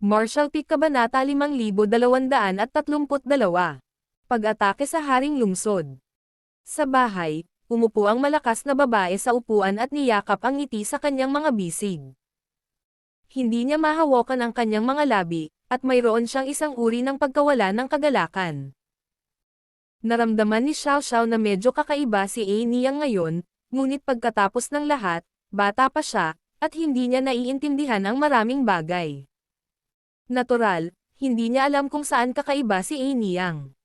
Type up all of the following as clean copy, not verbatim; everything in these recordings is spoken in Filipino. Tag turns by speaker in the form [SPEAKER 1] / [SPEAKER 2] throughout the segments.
[SPEAKER 1] Martial Peak Kabanata 5232. Pag-atake sa Haring Lungsod. Sa bahay, umupo ang malakas na babae sa upuan at niyakap ang ngiti sa kanyang mga bisig. Hindi niya mahawakan ang kanyang mga labi, at mayroon siyang isang uri ng pagkawala ng kagalakan. Naramdaman ni Xiao Xiao na medyo kakaiba si A Niyang ngayon, ngunit pagkatapos ng lahat, bata pa siya, at hindi niya naiintindihan ang maraming bagay. Natural, hindi niya alam kung saan kakaiba si A Niyang.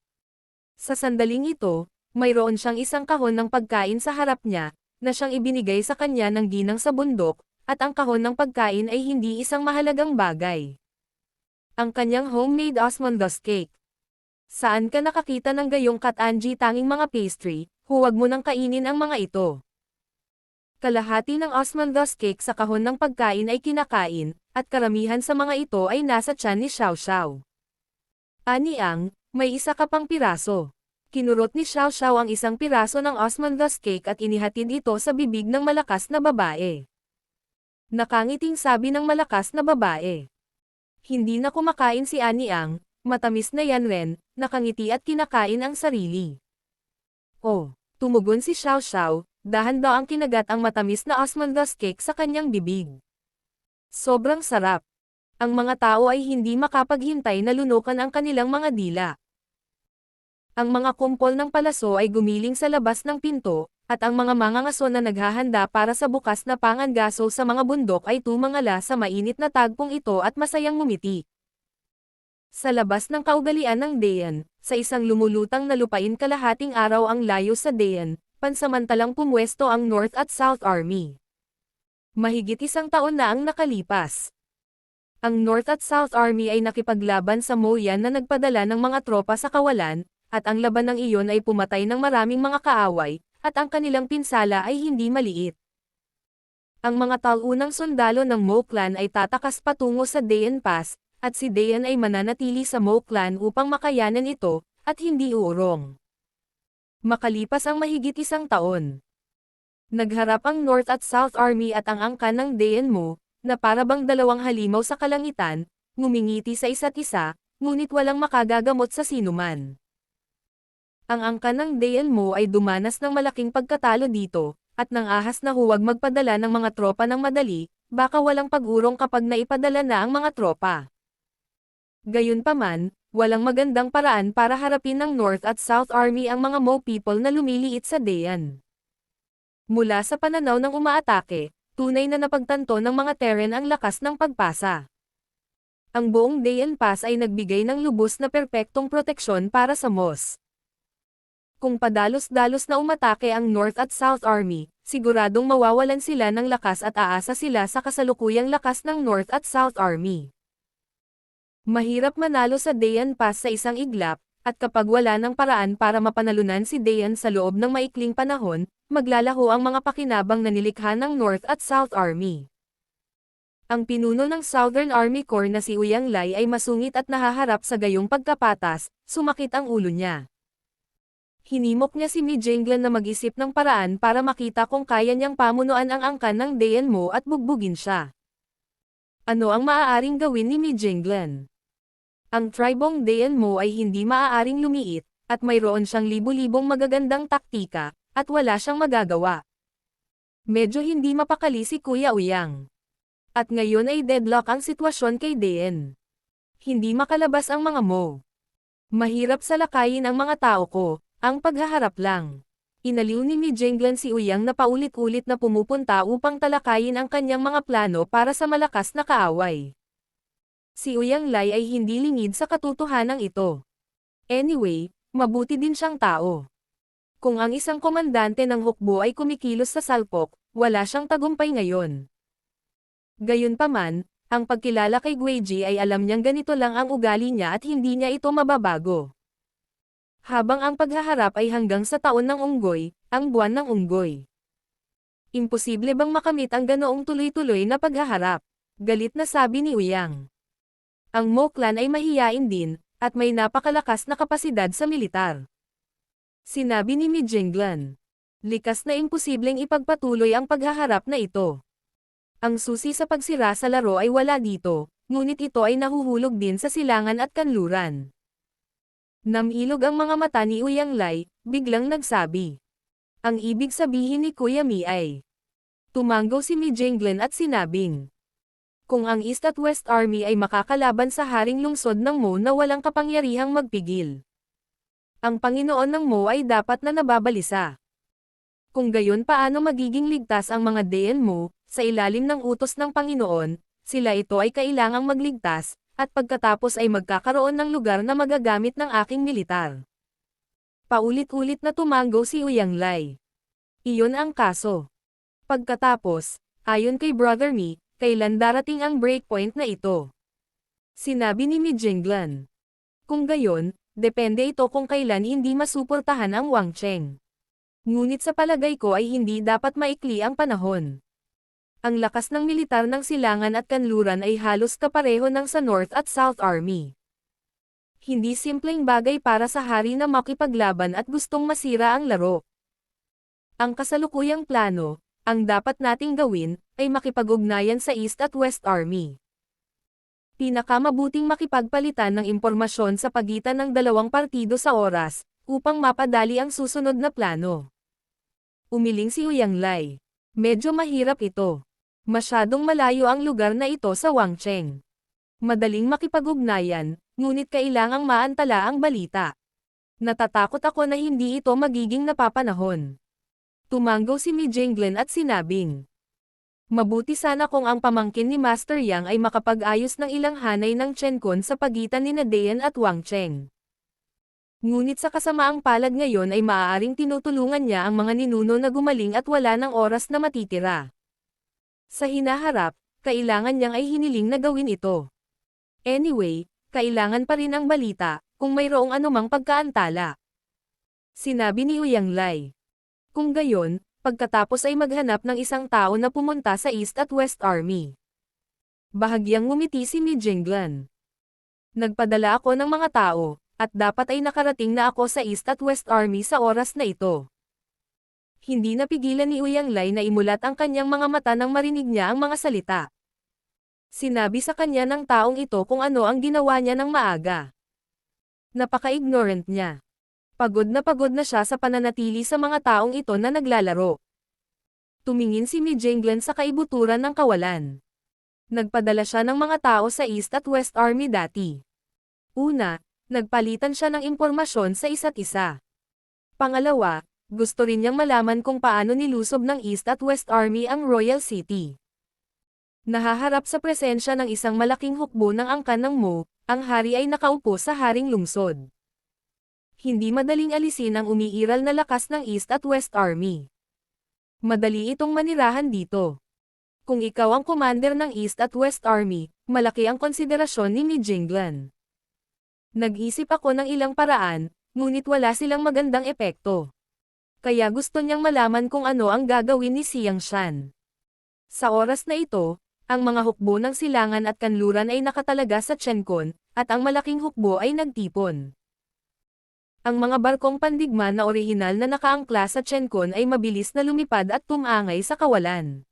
[SPEAKER 1] Sa sandaling ito, mayroon siyang isang kahon ng pagkain sa harap niya, na siyang ibinigay sa kanya ng ginang sa bundok, at ang kahon ng pagkain ay hindi isang mahalagang bagay. Ang kanyang homemade osmondos cake. Saan ka nakakita ng gayong Katanji tanging mga pastry, huwag mo nang kainin ang mga ito. Kalahati ng osmondos cake sa kahon ng pagkain ay kinakain, at karamihan sa mga ito ay nasa tiyan ni Xiao Xiao. Aniang, may isa ka pang piraso. Kinurot ni Xiao Xiao ang isang piraso ng osmondos cake at inihatid ito sa bibig ng malakas na babae. Nakangiting sabi ng malakas na babae. Hindi na kumakain si Aniang, matamis na yan ren, nakangiti at kinakain ang sarili. Oh, tumugon si Xiao Xiao, dahan-dahan ang kinagat ang matamis na osmondos cake sa kanyang bibig. Sobrang sarap. Ang mga tao ay hindi makapaghintay na lunukan ang kanilang mga dila. Ang mga kumpol ng palaso ay gumiling sa labas ng pinto, at ang mga mangangaso na naghahanda para sa bukas na pangangaso sa mga bundok ay tumangala sa mainit na tagpong ito at masayang ngumiti. Sa labas ng kaugalian ng Dayan, sa isang lumulutang na lupain kalahating araw ang layo sa Dayan, pansamantalang pumwesto ang North at South Army. Mahigit isang taon na ang nakalipas. Ang North at South Army ay nakipaglaban sa Moyan na nagpadala ng mga tropa sa kawalan, at ang laban ng iyon ay pumatay ng maraming mga kaaway, at ang kanilang pinsala ay hindi maliit. Ang mga taunang sundalo ng Mo Clan ay tatakas patungo sa Dayan Pass, at si Dayan ay mananatili sa Mo Clan upang makayanan ito, at hindi uurong. Makalipas ang mahigit isang taon. Nagharap ang North at South Army at ang angkan ng Dayan Mo, na parabang dalawang halimaw sa kalangitan, ngumingiti sa isa't isa, ngunit walang makagagamot sa sinuman. Ang angkan ng Dayan Mo ay dumanas ng malaking pagkatalo dito, at nang ahas na huwag magpadala ng mga tropa ng madali, baka walang pag-urong kapag naipadala na ang mga tropa. Gayunpaman, walang magandang paraan para harapin ng North at South Army ang mga Mo people na lumiliit sa Dayan. Mula sa pananaw ng umaatake, tunay na napagtanto ng mga Terran ang lakas ng pagpasa. Ang buong Dayan Pass ay nagbigay ng lubos na perpektong proteksyon para sa Mos. Kung padalos-dalos na umatake ang North at South Army, siguradong mawawalan sila ng lakas at aasa sila sa kasalukuyang lakas ng North at South Army. Mahirap manalo sa Dayan Pass sa isang iglap, at kapag wala ng paraan para mapanalunan si Dayan sa loob ng maikling panahon, maglalaho ang mga pakinabang na nilikha ng North at South Army. Ang pinuno ng Southern Army Corps na si Ouyang Lai ay masungit at nahaharap sa gayong pagkapatas, sumakit ang ulo niya. Hinimok niya si Mi Jinglan na mag-isip ng paraan para makita kung kaya niyang pamunuan ang angkan ng Dayan Mo at bugbugin siya. Ano ang maaaring gawin ni Mi Jinglan? Ang tribong Dayan Mo ay hindi maaaring lumiit, at mayroon siyang libu-libong magagandang taktika, at wala siyang magagawa. Medyo hindi mapakali si Kuya Ouyang. At ngayon ay deadlock ang sitwasyon kay Dayan. Hindi makalabas ang mga Mo. Mahirap salakayin ang mga tao ko, ang paghaharap lang. Inaliw ni Mi Jinglan si Ouyang na paulit-ulit na pumupunta upang talakayin ang kanyang mga plano para sa malakas na kaaway. Si Ouyang Lai ay hindi lingid sa katotohanan ito. Anyway, mabuti din siyang tao. Kung ang isang komandante ng hukbo ay kumikilos sa salpok, wala siyang tagumpay ngayon. Gayunpaman, ang pagkilala kay Guiji ay alam niyang ganito lang ang ugali niya at hindi niya ito mababago. Habang ang paghaharap ay hanggang sa taon ng unggoy, ang buwan ng unggoy. Imposible bang makamit ang ganoong tuloy-tuloy na paghaharap? Galit na sabi ni Ouyang. Ang Mo Clan ay mahiyain din, at may napakalakas na kapasidad sa militar. Sinabi ni Mi Jinglan. Likas na imposibleng ipagpatuloy ang paghaharap na ito. Ang susi sa pagsira sa laro ay wala dito, ngunit ito ay nahuhulog din sa silangan at kanluran. Namilog ang mga mata ni Uyang Lai, biglang nagsabi. Ang ibig sabihin ni Kuya Mi ay. Tumanggaw si Mi Jinglen at sinabing. Kung ang East at West Army ay makakalaban sa haring lungsod ng Mo na walang kapangyarihang magpigil. Ang Panginoon ng Mo ay dapat na nababalisa. Kung gayon paano magiging ligtas ang mga Daen Mo, sa ilalim ng utos ng Panginoon, sila ito ay kailangang magligtas, at pagkatapos ay magkakaroon ng lugar na magagamit ng aking militar. Paulit-ulit na tumanggaw si Uyang Lai. Iyon ang kaso. Pagkatapos, ayon kay Brother Mi, kailan darating ang breakpoint na ito? Sinabi ni Mi Jinglan. Kung gayon, depende ito kung kailan hindi masuportahan ang Wang Cheng. Ngunit sa palagay ko ay hindi dapat maikli ang panahon. Ang lakas ng militar ng silangan at kanluran ay halos kapareho ng sa North at South Army. Hindi simpleng bagay para sa hari na makipaglaban at gustong masira ang laro. Ang kasalukuyang plano, ang dapat nating gawin, ay makipag-ugnayan sa East at West Army. Pinakamabuting makipagpalitan ng impormasyon sa pagitan ng dalawang partido sa oras, upang mapadali ang susunod na plano. Umiling si Uyang Lai. Medyo mahirap ito. Masyadong malayo ang lugar na ito sa Wang Cheng. Madaling makipag-ugnayan, ngunit kailangang maantala ang balita. Natatakot ako na hindi ito magiging napapanahon. Tumanggaw si Mi Jinglen at sinabing. Mabuti sana kung ang pamangkin ni Master Yang ay makapag-ayos ng ilang hanay ng Chenkon sa pagitan ni Daen at Wang Cheng. Ngunit sa kasamaang palad ngayon ay maaaring tinutulungan niya ang mga ninuno na gumaling at wala ng oras na matitira. Sa hinaharap, kailangan niyang ay hiniling na gawin ito. Anyway, kailangan pa rin ang balita, kung mayroong anumang pagkaantala. Sinabi ni Uyang Lai. Kung gayon, pagkatapos ay maghanap ng isang tao na pumunta sa East at West Army. Bahagyang ngumiti si Mi Jinglan. Nagpadala ako ng mga tao, at dapat ay nakarating na ako sa East at West Army sa oras na ito. Hindi napigilan ni Uyang Lai na imulat ang kanyang mga mata nang marinig niya ang mga salita. Sinabi sa kanya ng taong ito kung ano ang ginawa niya ng maaga. Napaka-ignorant niya. Pagod na siya sa pananatili sa mga taong ito na naglalaro. Tumingin si Mi Jinglen sa kaibuturan ng kawalan. Nagpadala siya ng mga tao sa East at West Army dati. Una, nagpalitan siya ng impormasyon sa isa't isa. Pangalawa, gusto rin niyang malaman kung paano nilusob ng East at West Army ang Royal City. Nahaharap sa presensya ng isang malaking hukbo ng angkan ng Mo, ang hari ay nakaupo sa haring lungsod. Hindi madaling alisin ang umiiral na lakas ng East at West Army. Madali itong manirahan dito. Kung ikaw ang commander ng East at West Army, malaki ang konsiderasyon ni Mi Jinglan. Nag-isip ako ng ilang paraan, ngunit wala silang magandang epekto. Kaya gusto niyang malaman kung ano ang gagawin ni Xiang Shan. Sa oras na ito, ang mga hukbo ng silangan at kanluran ay nakatalaga sa Chenkon, at ang malaking hukbo ay nagtipon. Ang mga barkong pandigma na orihinal na nakaangkla sa Chenkon ay mabilis na lumipad at tumangay sa kawalan.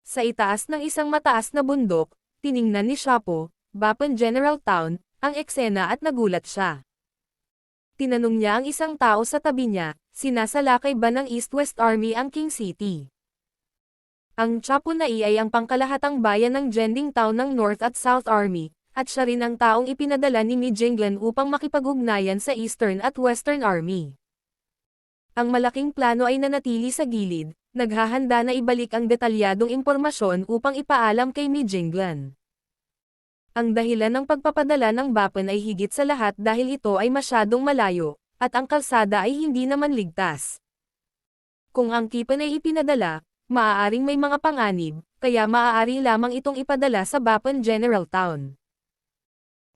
[SPEAKER 1] Sa itaas ng isang mataas na bundok, tiningnan ni Xiapo, Bapan General Town, ang eksena at nagulat siya. Tinanong niya ang isang tao sa tabi niya, sinasalakay ba ng East-West Army ang King City? Ang Xiapo na ay ang pangkalahatang bayan ng Jending Town ng North at South Army, at siya rin ang taong ipinadala ni Mi Jinglan upang makipag-ugnayan sa Eastern at Western Army. Ang malaking plano ay nanatili sa gilid, naghahanda na ibalik ang detalyadong impormasyon upang ipaalam kay Mi Jinglan. Ang dahilan ng pagpapadala ng Bapan ay higit sa lahat dahil ito ay masyadong malayo, at ang kalsada ay hindi naman ligtas. Kung ang kipan ay ipinadala, maaaring may mga panganib, kaya maaari lamang itong ipadala sa Bapan General Town.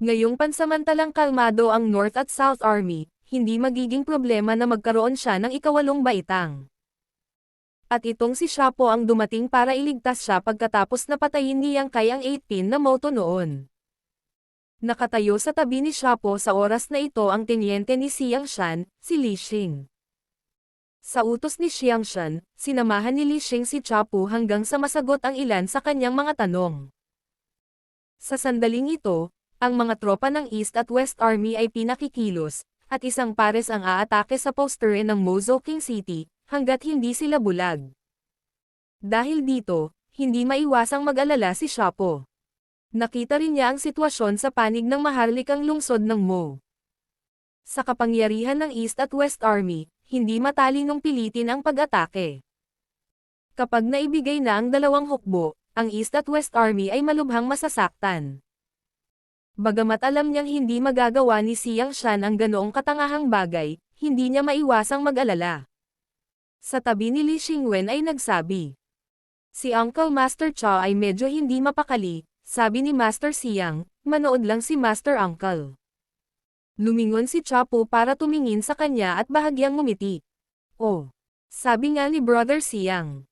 [SPEAKER 1] Ngayong pansamantalang kalmado ang North at South Army, hindi magiging problema na magkaroon siya ng ikawalong baitang. At itong si Xiapo ang dumating para iligtas siya pagkatapos na patayin niyang kay ang 8-pin na moto noon. Nakatayo sa tabi ni Xiapo sa oras na ito ang tenyente ni Xiang Shan, si Li Xing. Sa utos ni Xiang Shan, sinamahan ni Li Xing si Xiapo hanggang sa masagot ang ilan sa kanyang mga tanong. Sa sandaling ito, ang mga tropa ng East at West Army ay pinakikilos, at isang pares ang aatake sa postere ng Mozo King City, hanggat hindi sila bulag. Dahil dito, hindi maiwasang mag-alala si Shapo. Nakita rin niya ang sitwasyon sa panig ng maharlikang lungsod ng Mo. Sa kapangyarihan ng East at West Army, hindi matalinong pilitin ang pag-atake. Kapag naibigay na ang dalawang hukbo, ang East at West Army ay malubhang masasaktan. Bagamat alam niyang hindi magagawa ni Xiang Shan ang ganoong katangahang bagay, hindi niya maiwasang mag-alala. Sa tabi ni Li Xingwen ay nagsabi. Si Uncle Master Cha ay medyo hindi mapakali, sabi ni Master Xiang, manood lang si Master Uncle. Lumingon si Cha Po para tumingin sa kanya at bahagyang ngumiti. Oh, sabi nga ni Brother Xiang.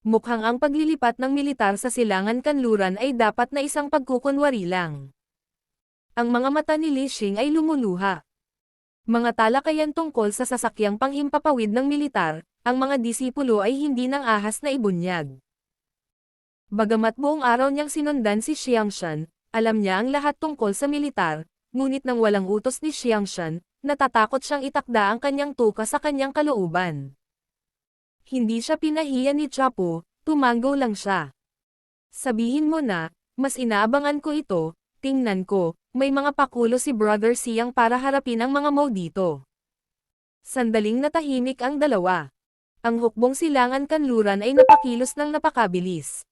[SPEAKER 1] Mukhang ang paglilipat ng militar sa silangan kanluran ay dapat na isang pagkukunwari lang. Ang mga mata ni Li Xing ay lumuluha. Mga talakayan tungkol sa sasakyang panghimpapawid ng militar, ang mga disipulo ay hindi nang ahas na ibunyag. Bagamat buong araw niyang sinundan si Xiangshan, alam niya ang lahat tungkol sa militar, ngunit nang walang utos ni Xiangshan, natatakot siyang itakda ang kanyang tuka sa kanyang kalooban. Hindi siya pinahiya ni Chapo, tumango lang siya. Sabihin mo na, mas inaabangan ko ito, tingnan ko, may mga pakulo si Brother Xiang para harapin ang mga Mo dito. Sandaling natahimik ang dalawa. Ang hukbong silangan kanluran ay napakilos ng napakabilis.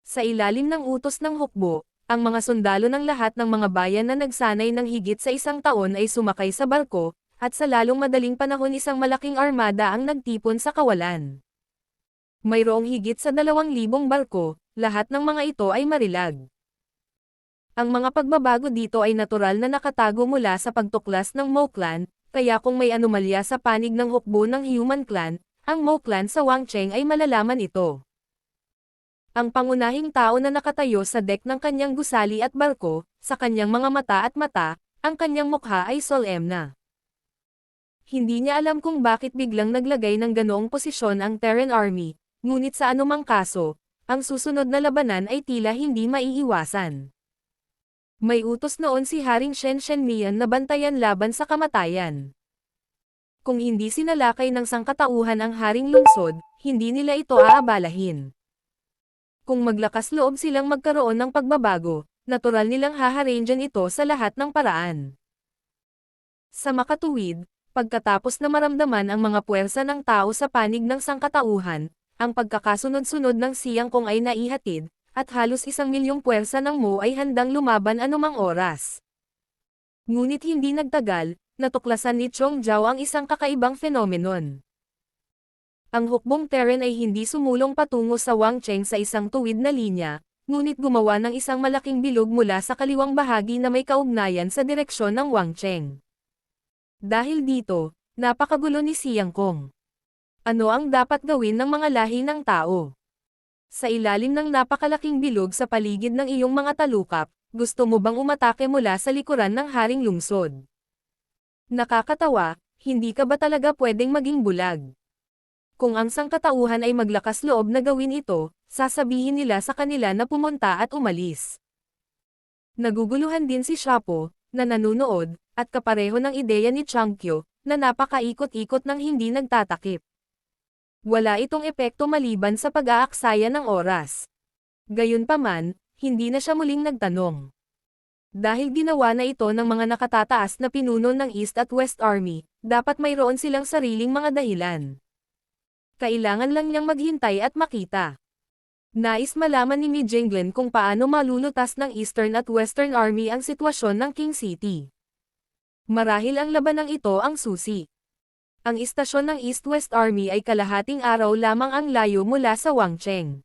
[SPEAKER 1] Sa ilalim ng utos ng hukbo, ang mga sundalo ng lahat ng mga bayan na nagsanay ng higit sa isang taon ay sumakay sa barko, at sa lalong madaling panahon isang malaking armada ang nagtipon sa kawalan. Mayroong higit sa 2,000 barko, lahat ng mga ito ay marilag. Ang mga pagbabago dito ay natural na nakatago mula sa pagtuklas ng Mo Clan, kaya kung may anomalya sa panig ng hukbo ng Human Clan, ang Mo Clan sa Wangcheng ay malalaman ito. Ang pangunahing tao na nakatayo sa deck ng kanyang gusali at barko, sa kanyang mga mata, ang kanyang mukha ay solemna. Hindi niya alam kung bakit biglang naglagay ng ganoong posisyon ang Terran Army, ngunit sa anumang kaso, ang susunod na labanan ay tila hindi maiiwasan. May utos noon si Haring Shen Shenmian na bantayan laban sa kamatayan. Kung hindi sinalakay ng sangkatauhan ang Haring Lungsod, hindi nila ito aabalahin. Kung maglakas loob silang magkaroon ng pagbabago, natural nilang haharangan ito sa lahat ng paraan. Sa makatuwid, pagkatapos na maramdaman ang mga puwersa ng tao sa panig ng sangkatauhan, ang pagkakasunod-sunod ng Siang Kong ay naihatid, at halos 1,000,000 puwersa ng Mo ay handang lumaban anumang oras. Ngunit hindi nagtagal, natuklasan ni Chong Zhao ang isang kakaibang fenomenon. Ang hukbong Terran ay hindi sumulong patungo sa Wangcheng sa isang tuwid na linya, ngunit gumawa ng isang malaking bilog mula sa kaliwang bahagi na may kaugnayan sa direksyon ng Wangcheng. Dahil dito, napakagulo ni Siang Kong. Ano ang dapat gawin ng mga lahi ng tao? Sa ilalim ng napakalaking bilog sa paligid ng iyong mga talukap, gusto mo bang umatake mula sa likuran ng Haring Lungsod? Nakakatawa, hindi ka ba talaga pwedeng maging bulag? Kung ang sangkatauhan ay maglakas loob na gawin ito, sasabihin nila sa kanila na pumunta at umalis. Naguguluhan din si Shapo, na nanunood, at kapareho ng ideya ni Changkyo, na napakaikot-ikot ng hindi nagtatakip. Wala itong epekto maliban sa pag-aaksaya ng oras. Gayunpaman, hindi na siya muling nagtanong. Dahil ginawa na ito ng mga nakatataas na pinuno ng East at West Army, dapat mayroon silang sariling mga dahilan. Kailangan lang niyang maghintay at makita. Nais malaman ni Mi Jinglen kung paano malulutas ng Eastern at Western Army ang sitwasyon ng King City. Marahil ang labanang ito ang susi. Ang istasyon ng East-West Army ay kalahating araw lamang ang layo mula sa Wangcheng.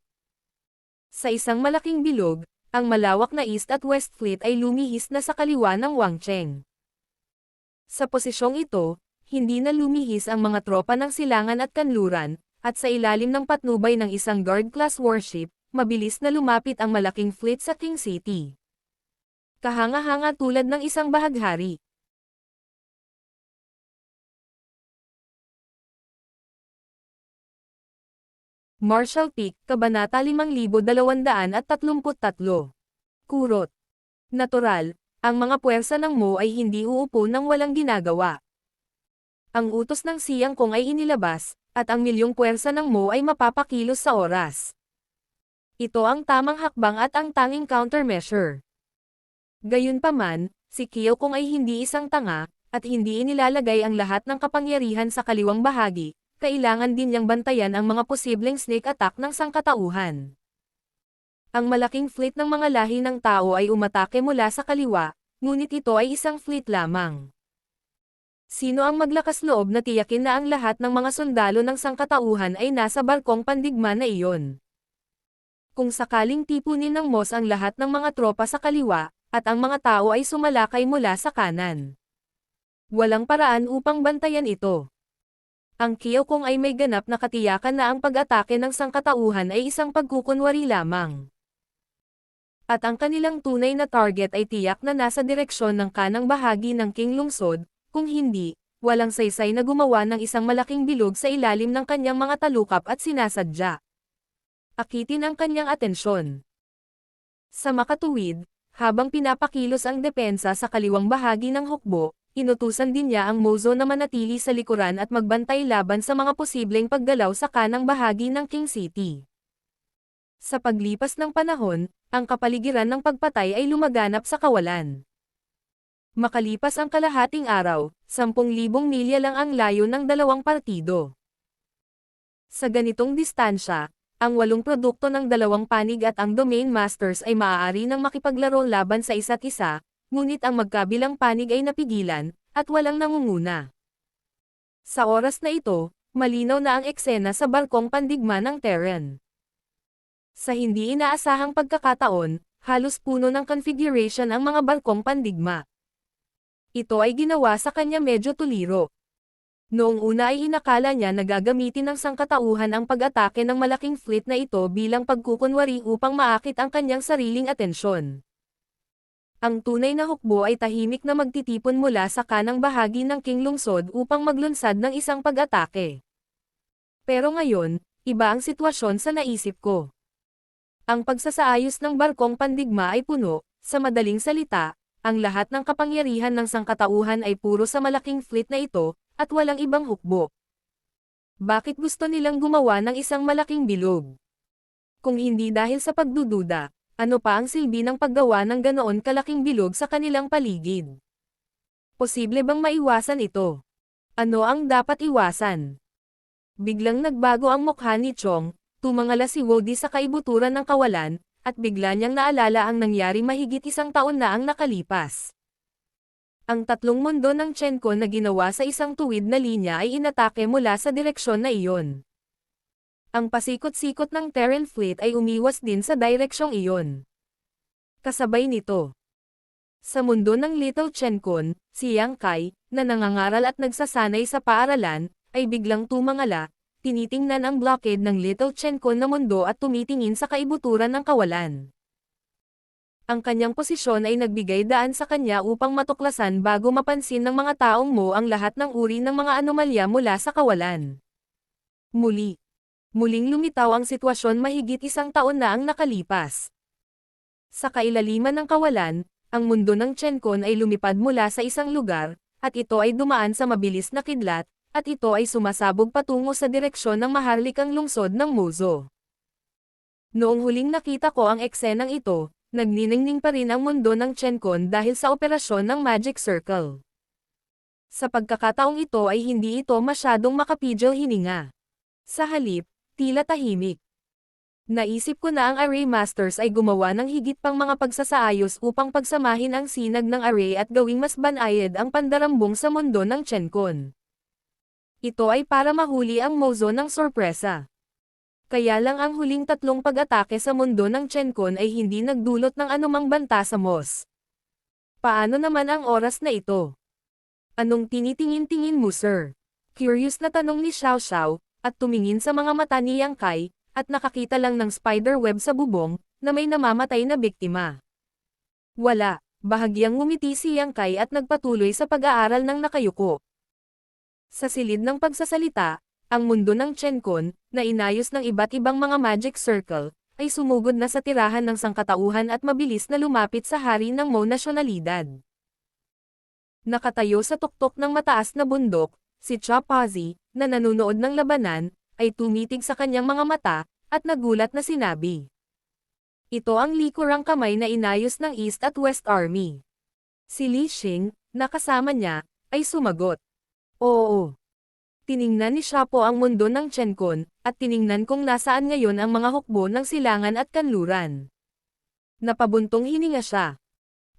[SPEAKER 1] Sa isang malaking bilog, ang malawak na East at West Fleet ay lumihis na sa kaliwa ng Wangcheng. Sa posisyong ito, hindi na lumihis ang mga tropa ng silangan at kanluran, at sa ilalim ng patnubay ng isang guard-class warship, mabilis na lumapit ang malaking fleet sa King City. Kahanga-hanga tulad ng isang bahaghari. Marshall Peak, Kabanata 5233 Kurot. Natural, ang mga puwersa ng Mo ay hindi uupo nang walang ginagawa. Ang utos ng Siyang Kong ay inilabas, at ang milyong puwersa ng Mo ay mapapakilos sa oras. Ito ang tamang hakbang at ang tanging countermeasure. Gayunpaman, si Kiyo Kong ay hindi isang tanga, at hindi inilalagay ang lahat ng kapangyarihan sa kaliwang bahagi, kailangan din niyang bantayan ang mga posibleng sneak attack ng sangkatauhan. Ang malaking fleet ng mga lahi ng tao ay umatake mula sa kaliwa, ngunit ito ay isang fleet lamang. Sino ang maglakas loob na tiyakin na ang lahat ng mga sundalo ng sangkatauhan ay nasa barkong pandigma na iyon? Kung sakaling tipunin ng Moss ang lahat ng mga tropa sa kaliwa, at ang mga tao ay sumalakay mula sa kanan. Walang paraan upang bantayan ito. Ang Kiyo Kong ay may ganap na katiyakan na ang pag-atake ng sangkatauhan ay isang pagkukunwari lamang. At ang kanilang tunay na target ay tiyak na nasa direksyon ng kanang bahagi ng King Lungsod, kung hindi, walang saysay na gumawa ng isang malaking bilog sa ilalim ng kanyang mga talukap at sinasadya. Akitin ang kanyang atensyon. Sa makatuwid, habang pinapakilos ang depensa sa kaliwang bahagi ng hukbo, inutusan din niya ang Mozo na manatili sa likuran at magbantay laban sa mga posibleng paggalaw sa kanang bahagi ng King City. Sa paglipas ng panahon, ang kapaligiran ng pagpatay ay lumaganap sa kawalan. Makalipas ang kalahating araw, 10,000 milya lang ang layo ng dalawang partido. Sa ganitong distansya, ang 8 produkto ng dalawang panig at ang Domain Masters ay maaari nang makipaglaro laban sa isa't isa, ngunit ang magkabilang panig ay napigilan, at walang nangunguna. Sa oras na ito, malinaw na ang eksena sa barkong pandigma ng Terran. Sa hindi inaasahang pagkakataon, halos puno ng configuration ang mga barkong pandigma. Ito ay ginawa sa kanya medyo tuliro. Noong una ay inakala niya na gagamitin ng sangkatauhan ang pag-atake ng malaking fleet na ito bilang pagkukunwari upang maakit ang kanyang sariling atensyon. Ang tunay na hukbo ay tahimik na magtitipon mula sa kanang bahagi ng King Lungsod upang maglunsad ng isang pag-atake. Pero ngayon, iba ang sitwasyon sa naisip ko. Ang pagsasaayos ng barkong pandigma ay puno, sa madaling salita, ang lahat ng kapangyarihan ng sangkatauhan ay puro sa malaking fleet na ito, at walang ibang hukbo. Bakit gusto nilang gumawa ng isang malaking bilog? Kung hindi dahil sa pagdududa, ano pa ang silbi ng paggawa ng ganoon kalaking bilog sa kanilang paligid? Posible bang maiwasan ito? Ano ang dapat iwasan? Biglang nagbago ang mukha ni Chong, tumangala si Wody sa kaibuturan ng kawalan, at bigla niyang naalala ang nangyari mahigit 1 taon na ang nakalipas. Ang 3 mundo ng Chenkon na ginawa sa isang tuwid na linya ay inatake mula sa direksyon na iyon. Ang pasikot-sikot ng Terran Fleet ay umiwas din sa direksyong iyon. Kasabay nito, sa mundo ng Little Chenkon, si Yang Kai, na nangangaral at nagsasanay sa paaralan, ay biglang tumangala, tinitingnan ang blockade ng Little Chenkon na mundo at tumitingin sa kaibuturan ng kawalan. Ang kanyang posisyon ay nagbigay daan sa kanya upang matuklasan bago mapansin ng mga taong Mo ang lahat ng uri ng mga anomalya mula sa kawalan. Muling lumitaw ang sitwasyon mahigit 1 taon na ang nakalipas. Sa kailaliman ng kawalan, ang mundo ng Chenkon ay lumipad mula sa isang lugar, at ito ay dumaan sa mabilis na kidlat, at ito ay sumasabog patungo sa direksyon ng maharlikang lungsod ng Mozo. Noong huling nakita ko ang eksenang ito, nagniningning pa rin ang mundo ng Chenkon dahil sa operasyon ng Magic Circle. Sa pagkakataong ito ay hindi ito masyadong makapigil hininga. Sa halip, tila tahimik. Naisip ko na ang Array Masters ay gumawa ng higit pang mga pagsasaayos upang pagsamahin ang sinag ng Array at gawing mas banayad ang pandarambong sa mundo ng Chenkon. Ito ay para mahuli ang Mozo ng sorpresa. Kaya lang ang huling 3 pag-atake sa mundo ng Chenkon ay hindi nagdulot ng anumang banta sa Moss. Paano naman ang oras na ito? Anong tinitingin-tingin mo, sir? Curious na tanong ni Xiao Xiao, at tumingin sa mga mata ni Yang Kai, at nakakita lang ng spider web sa bubong, na may namamatay na biktima. Wala, bahagyang ngumiti si Yang Kai at nagpatuloy sa pag-aaral ng nakayuko. Sa silid ng pagsasalita, ang mundo ng Chenkon, na inayos ng iba't ibang mga magic circle, ay sumugod na sa tirahan ng sangkatauhan at mabilis na lumapit sa hari ng Mo nasyonalidad. Nakatayo sa tuktok ng mataas na bundok, si Chapazi, na nanunood ng labanan, ay tumitig sa kanyang mga mata, at nagulat na sinabi. Ito ang likurang kamay na inayos ng East at West Army. Si Li Xing, na kasama niya, ay sumagot. Oo. Tiningnan ni Xiapo ang mundo ng Chenkon, at tiningnan kung nasaan ngayon ang mga hukbo ng silangan at kanluran. Napabuntong hininga siya.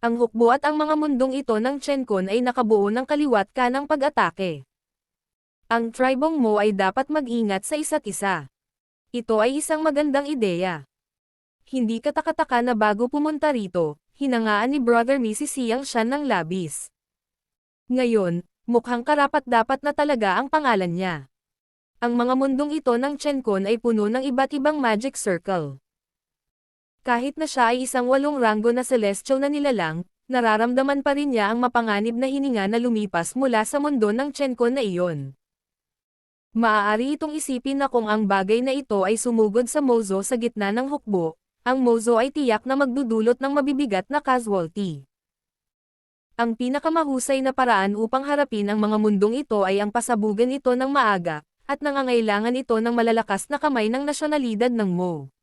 [SPEAKER 1] Ang hukbo at ang mga mundong ito ng Chenkon ay nakabuo ng kaliwat kanang pag-atake. Ang tribong Mo ay dapat mag-ingat sa isa't isa. Ito ay isang magandang ideya. Hindi katakataka na bago pumunta rito, hinangaan ni Brother Mrs. Siang Shan ng labis. Ngayon, mukhang karapat-dapat na talaga ang pangalan niya. Ang mga mundong ito ng Chenkon ay puno ng iba't ibang magic circle. Kahit na siya ay isang 8 ranggo na celestial na nilalang, nararamdaman pa rin niya ang mapanganib na hininga na lumipas mula sa mundo ng Chenkon na iyon. Maaari itong isipin na kung ang bagay na ito ay sumugod sa Mozo sa gitna ng hukbo, ang Mozo ay tiyak na magdudulot ng mabibigat na casualty. Ang pinakamahusay na paraan upang harapin ang mga mundong ito ay ang pasabugan ito ng maaga, at nangangailangan ito ng malalakas na kamay ng nasyonalidad ng Mo.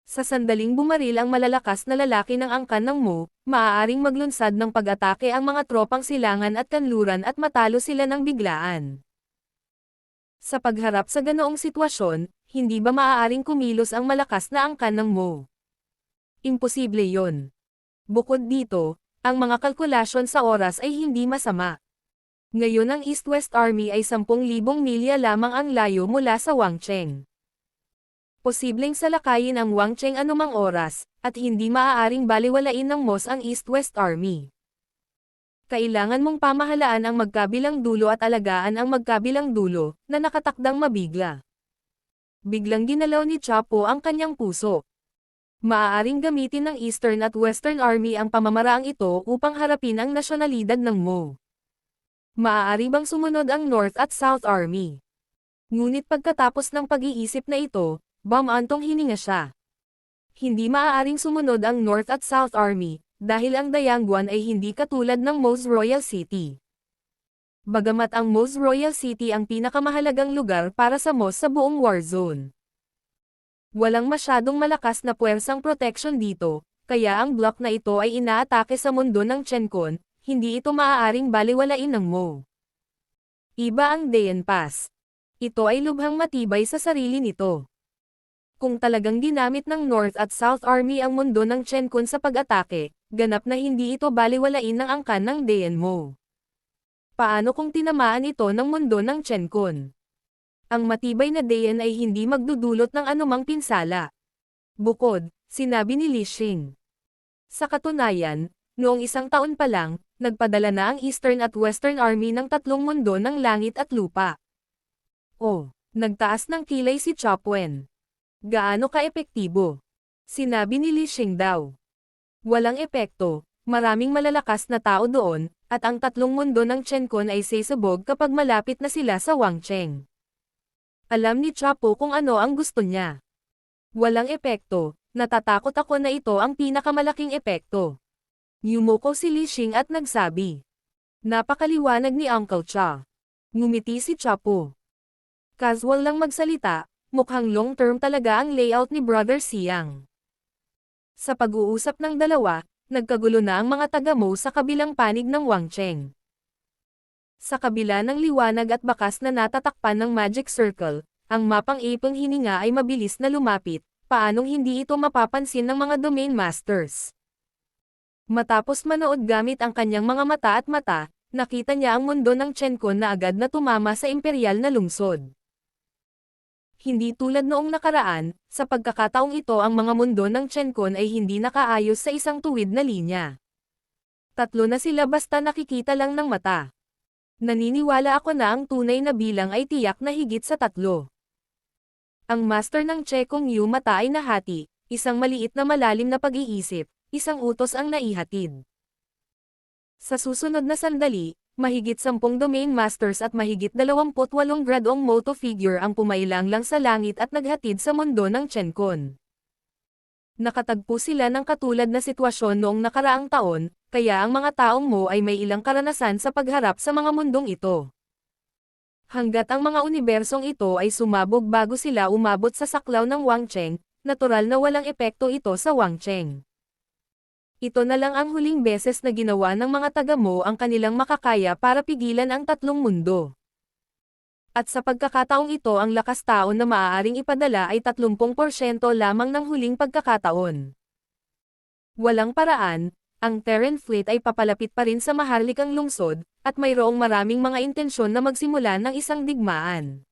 [SPEAKER 1] Sa sandaling bumaril ang malalakas na lalaki ng angkan ng Mo, maaaring maglunsad ng pag-atake ang mga tropang silangan at kanluran at matalo sila ng biglaan. Sa pagharap sa ganoong sitwasyon, hindi ba maaaring kumilos ang malakas na angkan ng Mo? Imposible yon. Bukod dito, ang mga kalkulasyon sa oras ay hindi masama. Ngayon ang East-West Army ay 10,000 milya lamang ang layo mula sa Wangcheng. Posibleng salakayin ang Wangcheng anumang oras, at hindi maaaring baliwalain ng MOS ang East-West Army. Kailangan mong pamahalaan ang magkabilang dulo at alagaan ang magkabilang dulo, na nakatakdang mabigla. Biglang ginalaw ni Chapo ang kanyang puso. Maaaring gamitin ng Eastern at Western Army ang pamamaraang ito upang harapin ang nasyonalidad ng Mo. Maaari bang sumunod ang North at South Army? Ngunit pagkatapos ng pag-iisip na ito, bumantong hininga siya. Hindi maaaring sumunod ang North at South Army, dahil ang Dayangguan ay hindi katulad ng Mo's Royal City. Bagamat ang Mo's Royal City ang pinakamahalagang lugar para sa Mo sa buong war zone. Walang masyadong malakas na puwersang protection dito, kaya ang block na ito ay inaatake sa mundo ng Chenkon, hindi ito maaaring baliwalain ng Mo. Iba ang Dayan Pass. Ito ay lubhang matibay sa sarili nito. Kung talagang ginamit ng North at South Army ang mundo ng Chenkon sa pag-atake, ganap na hindi ito baliwalain ng angkan ng Dayan Mo. Paano kung tinamaan ito ng mundo ng Chenkon? Ang matibay na Dayan ay hindi magdudulot ng anumang pinsala. Bukod, sinabi ni Li Xing. Sa katunayan, noong 1 taon pa lang, nagpadala na ang Eastern at Western Army ng 3 mundo ng langit at lupa. Oh, nagtaas ng kilay si Chopwen. Gaano ka-epektibo? Sinabi ni Li Xing daw. Walang epekto, maraming malalakas na tao doon, at ang 3 mundo ng Chenkon ay sasabog kapag malapit na sila sa Wangcheng. Alam ni Chapo kung ano ang gusto niya. Walang epekto, natatakot ako na ito ang pinakamalaking epekto. Yumuko si Li Xing at nagsabi. Napakaliwanag ni Uncle Cha. Ngumiti si Chapo. Casual lang magsalita, mukhang long-term talaga ang layout ni Brother Siang. Sa pag-uusap ng dalawa, nagkagulo na ang mga taga-Mo sa kabilang panig ng Wangcheng. Sa kabila ng liwanag at bakas na natatakpan ng Magic Circle, ang mapang ipang hininga ay mabilis na lumapit, paanong hindi ito mapapansin ng mga Domain Masters. Matapos manood gamit ang kanyang mga mata at mata, nakita niya ang mundo ng Chenkon na agad na tumama sa imperial na lungsod. Hindi tulad noong nakaraan, sa pagkakataong ito ang mga mundo ng Chenkon ay hindi nakaayos sa isang tuwid na linya. 3 na sila basta nakikita lang ng mata. Naniniwala ako na ang tunay na bilang ay tiyak na higit sa 3. Ang master ng Chekong Yu mata ay nahati, isang maliit na malalim na pag-iisip, isang utos ang naihatid. Sa susunod na sandali, mahigit 10 Domain Masters at mahigit 28 gradong moto figure ang pumailang lang sa langit at naghatid sa mundo ng Chenkon. Nakatagpo sila ng katulad na sitwasyon noong nakaraang taon, kaya ang mga taong Mo ay may ilang karanasan sa pagharap sa mga mundong ito. Hanggat ang mga unibersong ito ay sumabog bago sila umabot sa saklaw ng Wangcheng, natural na walang epekto ito sa Wangcheng. Ito na lang ang huling beses na ginawa ng mga taga-Mo ang kanilang makakaya para pigilan ang tatlong mundo. At sa pagkakataong ito ang lakas taon na maaaring ipadala ay 30% lamang ng huling pagkakataon. Walang paraan, ang Terran Fleet ay papalapit pa rin sa maharlikang lungsod, at mayroong maraming mga intensyon na magsimula ng isang digmaan.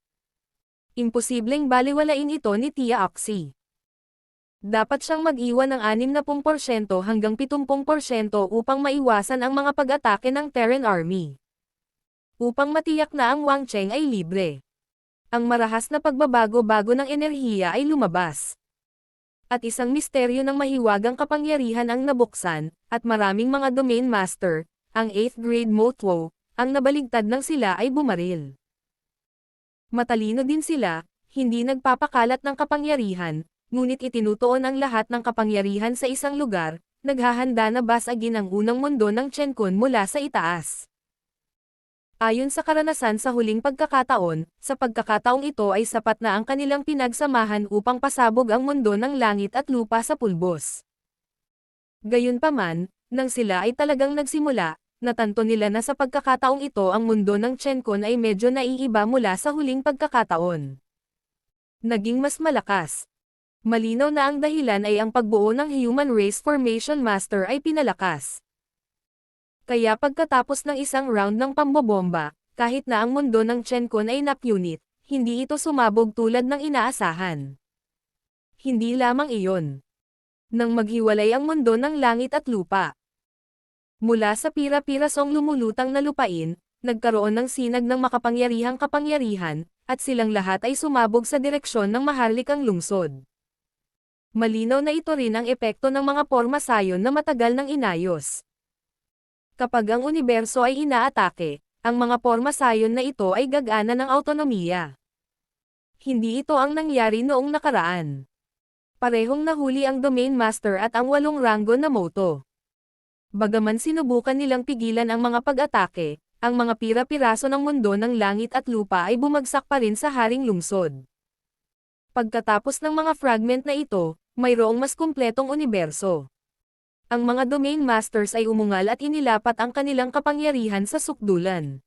[SPEAKER 1] Imposibleng baliwalain ito ni Tia Oxy. Dapat siyang mag-iwan ng 60% hanggang 70% upang maiwasan ang mga pag-atake ng Terran Army. Upang matiyak na ang Wangcheng ay libre. Ang marahas na pagbabago-bago ng enerhiya ay lumabas. At isang misteryo ng mahiwagang kapangyarihan ang nabuksan, at maraming mga Domain Master, ang 8th grade Motwo, ang nabaligtad ng sila ay bumaril. Matalino din sila, hindi nagpapakalat ng kapangyarihan, ngunit itinutuon ang lahat ng kapangyarihan sa isang lugar, naghahanda na basagin ang unang mundo ng Chenkun mula sa itaas. Ayon sa karanasan sa huling pagkakataon, sa pagkakataong ito ay sapat na ang kanilang pinagsamahan upang pasabog ang mundo ng langit at lupa sa pulbos. Gayunpaman, nang sila ay talagang nagsimula, natanto nila na sa pagkakataong ito ang mundo ng Chenkun ay medyo naiiba mula sa huling pagkakataon. Naging mas malakas. Malinaw na ang dahilan ay ang pagbuo ng Human Race Formation Master ay pinalakas. Kaya pagkatapos ng isang round ng pambobomba, kahit na ang mundo ng Chenkun ay napunit, hindi ito sumabog tulad ng inaasahan. Hindi lamang iyon. Nang maghiwalay ang mundo ng langit at lupa. Mula sa pira-pirasong lumulutang na lupain, nagkaroon ng sinag ng makapangyarihang kapangyarihan, at silang lahat ay sumabog sa direksyon ng maharlikang lungsod. Malinaw na ito rin ang epekto ng mga porma sayon na matagal nang inayos. Kapag ang universo ay inaatake, ang mga porma sayon na ito ay gagana ng autonomiya. Hindi ito ang nangyari noong nakaraan. Parehong nahuli ang Domain Master at ang 8 ranggo na Moto. Bagaman sinubukan nilang pigilan ang mga pag-atake, ang mga pira-piraso ng mundo ng langit at lupa ay bumagsak pa rin sa haring lungsod. Pagkatapos ng mga fragment na ito, mayroong mas kumpletong universo. Ang mga Domain Masters ay umungal at inilapat ang kanilang kapangyarihan sa sukdulan.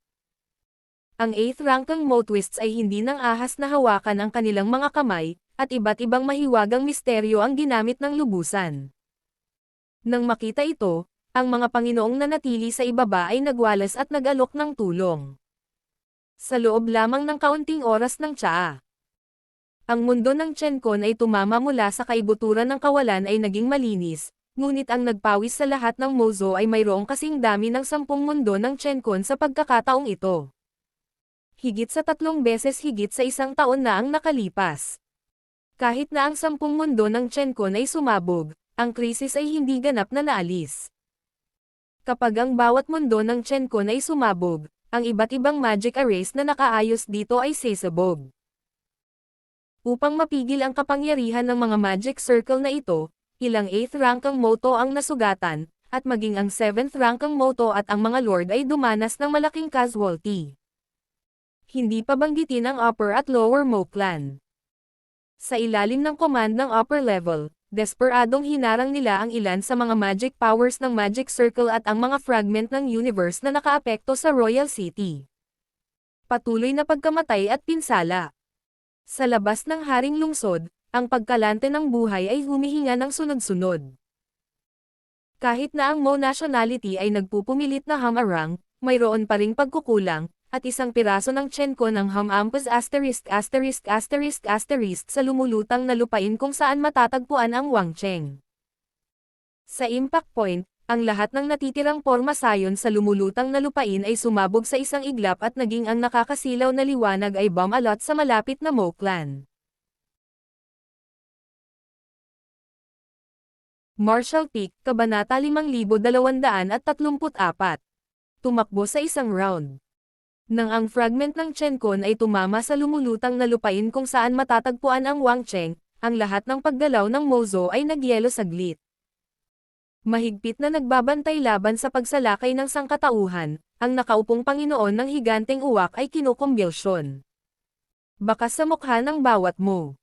[SPEAKER 1] Ang 8th rankang Motwists ay hindi nang ahas na hawakan ang kanilang mga kamay, at iba't ibang mahiwagang misteryo ang ginamit ng lubusan. Nang makita ito, ang mga Panginoong nanatili sa ibaba ay nagwalas at nag-alok ng tulong. Sa loob lamang ng kaunting oras ng tsaa. Ang mundo ng Chenkun ay tumama mula sa kaibuturan ng kawalan ay naging malinis, ngunit ang nagpawis sa lahat ng Mozo ay mayroong kasing dami ng 10 mundo ng Chenkun sa pagkakataong ito. Higit sa 3 beses higit sa isang taon na ang nakalipas. Kahit na ang 10 mundo ng Chenkun ay sumabog, ang krisis ay hindi ganap na naalis. Kapag ang bawat mundo ng Chenkun ay sumabog, ang iba't ibang magic arrays na nakaayos dito ay sesabog. Upang mapigil ang kapangyarihan ng mga magic circle na ito, ilang 8th rankang Moto ang nasugatan, at maging ang 7th rankang Moto at ang mga Lord ay dumanas ng malaking casualty. Hindi pa banggitin ang upper at lower Mo clan. Sa ilalim ng command ng upper level, desperadong hinarang nila ang ilan sa mga magic powers ng Magic Circle at ang mga fragment ng universe na nakaapekto sa Royal City. Patuloy na pagkamatay at pinsala. Sa labas ng haring lungsod, ang pagkalante ng buhay ay humihinga ng sunod-sunod. Kahit na ang Mo nationality ay nagpupumilit na hamarang, mayroon pa ring pagkukulang, at isang piraso ng Chenkun ng Hamampus **** sa lumulutang na lupain kung saan matatagpuan ang Wangcheng. Sa impact point, ang lahat ng natitirang porma sayon sa lumulutang na lupain ay sumabog sa isang iglap at naging ang nakakasilaw na liwanag ay bumalot sa malapit na Mo clan. Marshall Peak, Kabanata 5234. Tumakbo sa isang round. Nang ang fragment ng Chenkun ay tumama sa lumulutang na lupain kung saan matatagpuan ang Wangcheng, ang lahat ng paggalaw ng Mozo ay nagyelo saglit. Mahigpit na nagbabantay laban sa pagsalakay ng sangkatauhan, ang nakaupong Panginoon ng higanteng uwak ay kinukumbelsyon. Bakas sa mukha ng bawat mo.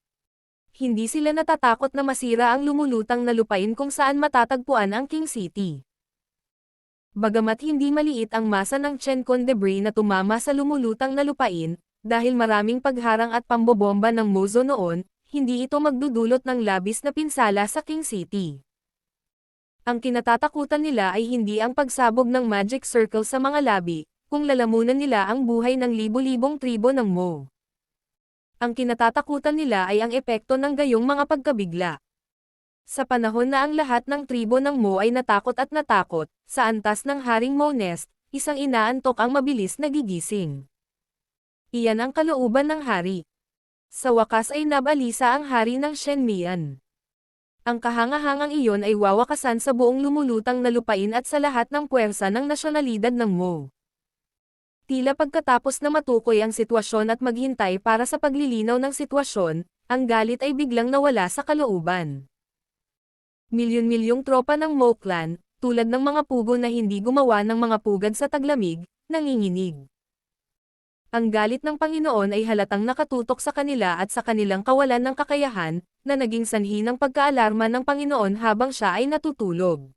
[SPEAKER 1] Hindi sila natatakot na masira ang lumulutang na lupain kung saan matatagpuan ang King City. Bagamat hindi maliit ang masa ng Chencon debris na tumama sa lumulutang na lupain, dahil maraming pagharang at pambobomba ng Mozo noon, hindi ito magdudulot ng labis na pinsala sa King City. Ang kinatatakutan nila ay hindi ang pagsabog ng magic circle sa mga labi, kung lalamunan nila ang buhay ng libo-libong tribo ng Mo. Ang kinatatakutan nila ay ang epekto ng gayong mga pagkabigla. Sa panahon na ang lahat ng tribo ng Mo ay natakot, sa antas ng Haring Mo Nest, isang inaantok ang mabilis na gigising. Iyan ang kalooban ng hari. Sa wakas ay nabalisa ang hari ng Shenmian. Ang kahangahangang iyon ay wawakasan sa buong lumulutang na lupain at sa lahat ng puwersa ng nasyonalidad ng Mo. Tila pagkatapos na matukoy ang sitwasyon at maghintay para sa paglilinaw ng sitwasyon, ang galit ay biglang nawala sa kalooban. Milyon-milyong tropa ng Mo clan, tulad ng mga pugo na hindi gumawa ng mga pugad sa taglamig, nanginginig. Ang galit ng Panginoon ay halatang nakatutok sa kanila at sa kanilang kawalan ng kakayahan, na naging sanhi ng pagkaalarma ng Panginoon habang siya ay natutulog.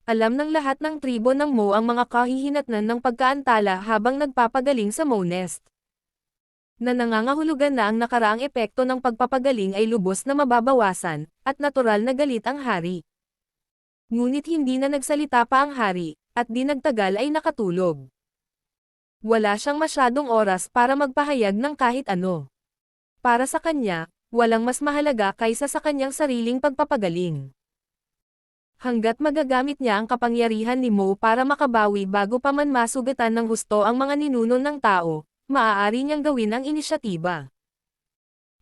[SPEAKER 1] Alam ng lahat ng tribo ng Mo ang mga kahihinatnan ng pagkaantala habang nagpapagaling sa Mo Nest. Na nangangahulugan na ang nakaraang epekto ng pagpapagaling ay lubos na mababawasan, at natural na galit ang hari. Ngunit hindi na nagsalita pa ang hari, at di nagtagal ay nakatulog. Wala siyang masyadong oras para magpahayag ng kahit ano. Para sa kanya, walang mas mahalaga kaysa sa kanyang sariling pagpapagaling. Hanggat magagamit niya ang kapangyarihan ni Mo para makabawi bago pa man masugatan ng husto ang mga ninuno ng tao, maaari niyang gawin ang inisyatiba.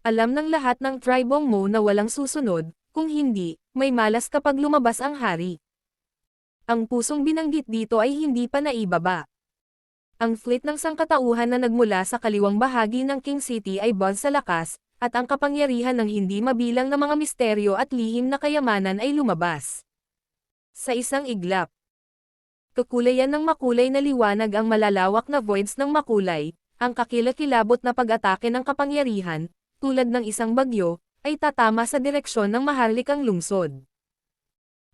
[SPEAKER 1] Alam ng lahat ng tribong Mo na walang susunod, kung hindi, may malas kapag lumabas ang hari. Ang pusong binanggit dito ay hindi pa naibaba. Ang fleet ng sangkatauhan na nagmula sa kaliwang bahagi ng King City ay buzz sa lakas, at ang kapangyarihan ng hindi mabilang na mga misteryo at lihim na kayamanan ay lumabas. Sa isang iglap, kakulayan ng makulay na liwanag ang malalawak na voids ng makulay, ang kakilakilabot na pag-atake ng kapangyarihan, tulad ng isang bagyo, ay tatama sa direksyon ng maharlikang lungsod.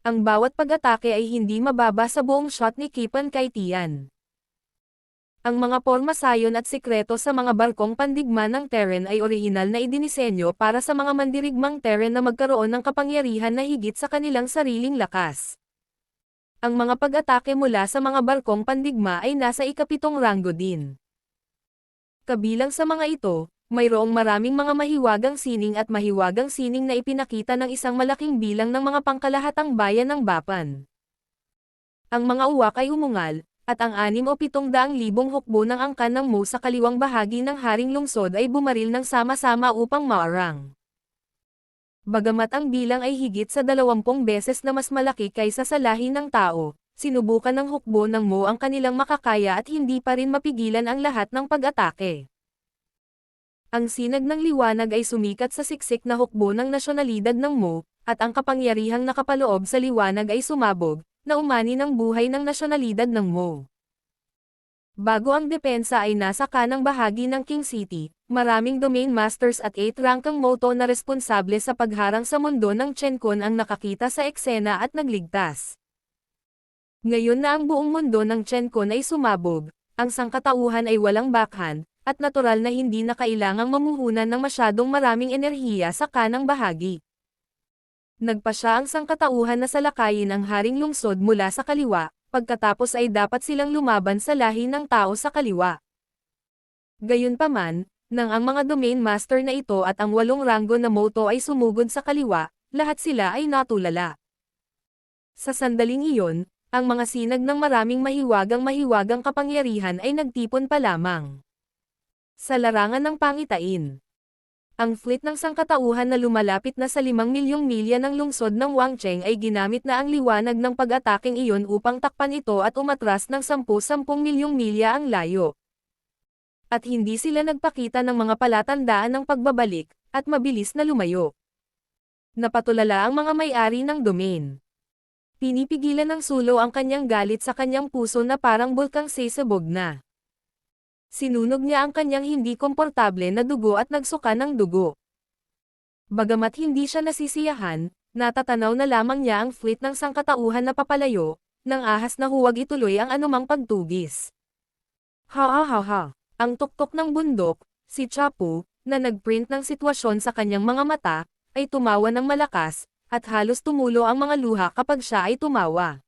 [SPEAKER 1] Ang bawat pag-atake ay hindi mababa sa buong shot ni Kipan kay Tian. Ang mga pormasayon at sikreto sa mga barkong pandigma ng Terran ay orihinal na idinisenyo para sa mga mandirigmang Terran na magkaroon ng kapangyarihan na higit sa kanilang sariling lakas. Ang mga pag-atake mula sa mga barkong pandigma ay nasa ikapitong ranggo din. Kabilang sa mga ito, mayroong maraming mga mahiwagang sining at mahiwagang sining na ipinakita ng isang malaking bilang ng mga pangkalahatang bayan ng Bapan. Ang mga uwak ay umungal, at ang 6 o 700,000 hukbo ng angkan ng Mo sa kaliwang bahagi ng Haring Lungsod ay bumaril ng sama-sama upang maarang. Bagamat ang bilang ay higit sa 20 beses na mas malaki kaysa sa lahi ng tao, sinubukan ng hukbo ng Mo ang kanilang makakaya at hindi pa rin mapigilan ang lahat ng pag-atake. Ang sinag ng liwanag ay sumikat sa siksik na hukbo ng nasyonalidad ng Mo, at ang kapangyarihang nakapaloob sa liwanag ay sumabog, na umani ng buhay ng nasyonalidad ng Mo. Bago ang depensa ay nasa kanang bahagi ng King City, maraming domain masters at 8-rankang Moto na responsable sa pagharang sa mundo ng Chencon ang nakakita sa eksena at nagligtas. Ngayon na ang buong mundo ng Chencon ay sumabog, ang sangkatauhan ay walang backhand, at natural na hindi na kailangang mamuhunan ng masyadong maraming enerhiya sa kanang bahagi. Nagpa siya ang sangkatauhan na salakayin ang Haring Lungsod mula sa kaliwa, pagkatapos ay dapat silang lumaban sa lahi ng tao sa kaliwa. Gayunpaman, nang ang mga domain master na ito at ang 8 ranggo na Moto ay sumugod sa kaliwa, lahat sila ay natulala. Sa sandaling iyon, ang mga sinag ng maraming mahiwagang kapangyarihan ay nagtipon pa lamang. Sa larangan ng pangitain, ang fleet ng sangkatauhan na lumalapit na sa 5 milyong milya ng lungsod ng Wangcheng ay ginamit na ang liwanag ng pag-ataking iyon upang takpan ito at umatras ng 10 milyong milya ang layo. At hindi sila nagpakita ng mga palatandaan ng pagbabalik, at mabilis na lumayo. Napatulala ang mga may-ari ng domain. Pinipigilan ng Sulo ang kanyang galit sa kanyang puso na parang bulkang sisabog na. Sinunog niya ang kanyang hindi komportable na dugo at nagsuka ng dugo. Bagamat hindi siya nasisiyahan, natatanaw na lamang niya ang fleet ng sangkatauhan na papalayo, nang ahas na huwag ituloy ang anumang pagtugis. Ha ha ha ha. Ang tuktok ng bundok, si Chapo, na nagprint ng sitwasyon sa kanyang mga mata, ay tumawa ng malakas, at halos tumulo ang mga luha kapag siya ay tumawa.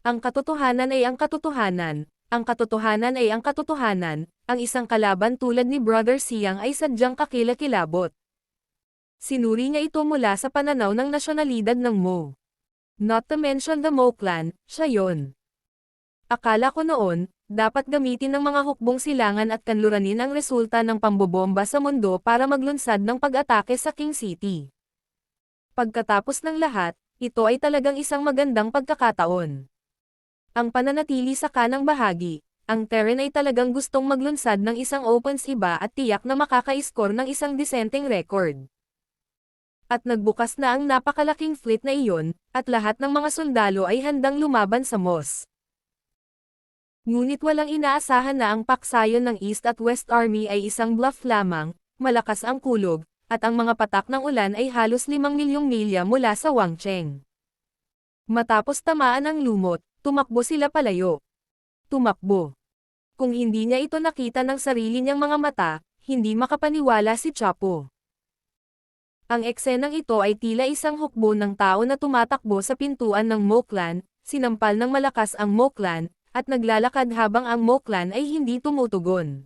[SPEAKER 1] Ang katotohanan ay ang katotohanan, ang katotohanan ay ang katotohanan, ang isang kalaban tulad ni Brother Siang ay sadyang kakilakilabot. Sinuri niya ito mula sa pananaw ng nasyonalidad ng Mo. Not to mention the Mo clan, siya yon. Akala ko noon, dapat gamitin ng mga hukbong silangan at kanluranin ang resulta ng pambobomba sa mundo para maglunsad ng pag-atake sa King City. Pagkatapos ng lahat, ito ay talagang isang magandang pagkakataon. Ang pananatili sa kanang bahagi, ang Terran ay talagang gustong maglunsad ng isang opens iba at tiyak na makaka-score ng isang disenteng record. At nagbukas na ang napakalaking fleet na iyon, at lahat ng mga sundalo ay handang lumaban sa Moss. Ngunit walang inaasahan na ang paksayon ng East at West Army ay isang bluff lamang, malakas ang kulog, at ang mga patak ng ulan ay halos 5 milyong milya mula sa Wangcheng. Matapos tamaan ang lumot, tumakbo sila palayo. Tumakbo. Kung hindi niya ito nakita ng sarili niyang mga mata, hindi makapaniwala si Chapo. Ang eksenang ito ay tila isang hukbo ng tao na tumatakbo sa pintuan ng Mo clan, sinampal ng malakas ang Mo clan, at naglalakad habang ang Mo clan ay hindi tumutugon.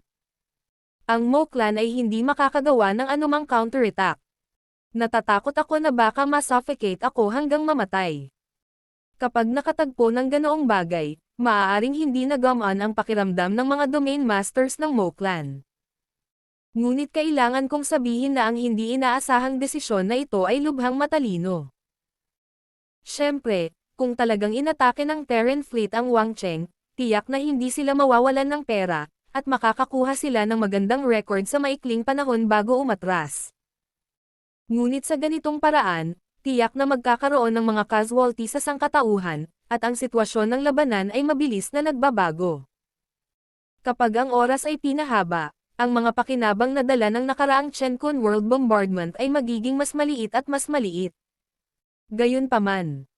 [SPEAKER 1] Ang Mo clan ay hindi makakagawa ng anumang counterattack. Natatakot ako na baka masuffocate ako hanggang mamatay. Kapag nakatagpo ng ganoong bagay, maaaring hindi nagamaan ang pakiramdam ng mga domain masters ng Mo clan. Ngunit kailangan kong sabihin na ang hindi inaasahang desisyon na ito ay lubhang matalino. Siyempre, kung talagang inatake ng Terran Fleet ang Wangcheng, tiyak na hindi sila mawawalan ng pera, at makakakuha sila ng magandang record sa maikling panahon bago umatras. Ngunit sa ganitong paraan, tiyak na magkakaroon ng mga casualty sa sangkatauhan, at ang sitwasyon ng labanan ay mabilis na nagbabago. Kapag ang oras ay pinahaba, ang mga pakinabang na dala ng nakaraang Chenkun World Bombardment ay magiging mas maliit at mas maliit. Gayunpaman,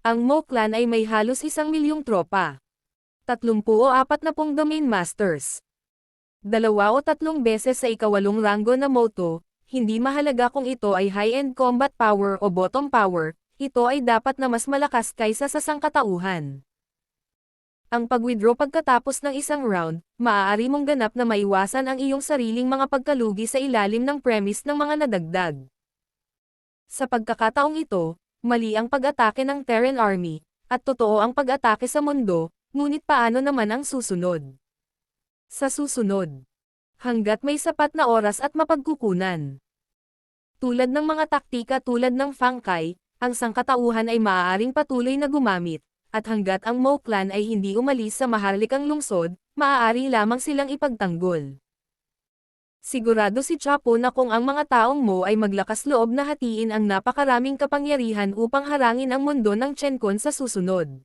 [SPEAKER 1] ang Mo clan ay may halos 1 milyong tropa. 30 o 40 domain masters. 2 o 3 beses sa ikawalong ranggo na moto, hindi mahalaga kung ito ay high-end combat power o bottom power, ito ay dapat na mas malakas kaysa sa sangkatauhan. Ang pag-withdraw pagkatapos ng isang round, maaari mong ganap na maiwasan ang iyong sariling mga pagkalugi sa ilalim ng premise ng mga nadagdag. Sa pagkakataong ito, mali ang pag-atake ng Terran Army, at totoo ang pag-atake sa mundo, ngunit paano naman ang susunod? Sa susunod, hanggat may sapat na oras at mapagkukunan. Tulad ng mga taktika tulad ng Fang Kai, ang sangkatauhan ay maaaring patuloy na gumamit, at hanggat ang Mo clan ay hindi umalis sa maharlikang lungsod, maaari lamang silang ipagtanggol. Sigurado si Chapo na kung ang mga taong Mo ay maglakas loob na hatiin ang napakaraming kapangyarihan upang harangin ang mundo ng Chenkun sa susunod.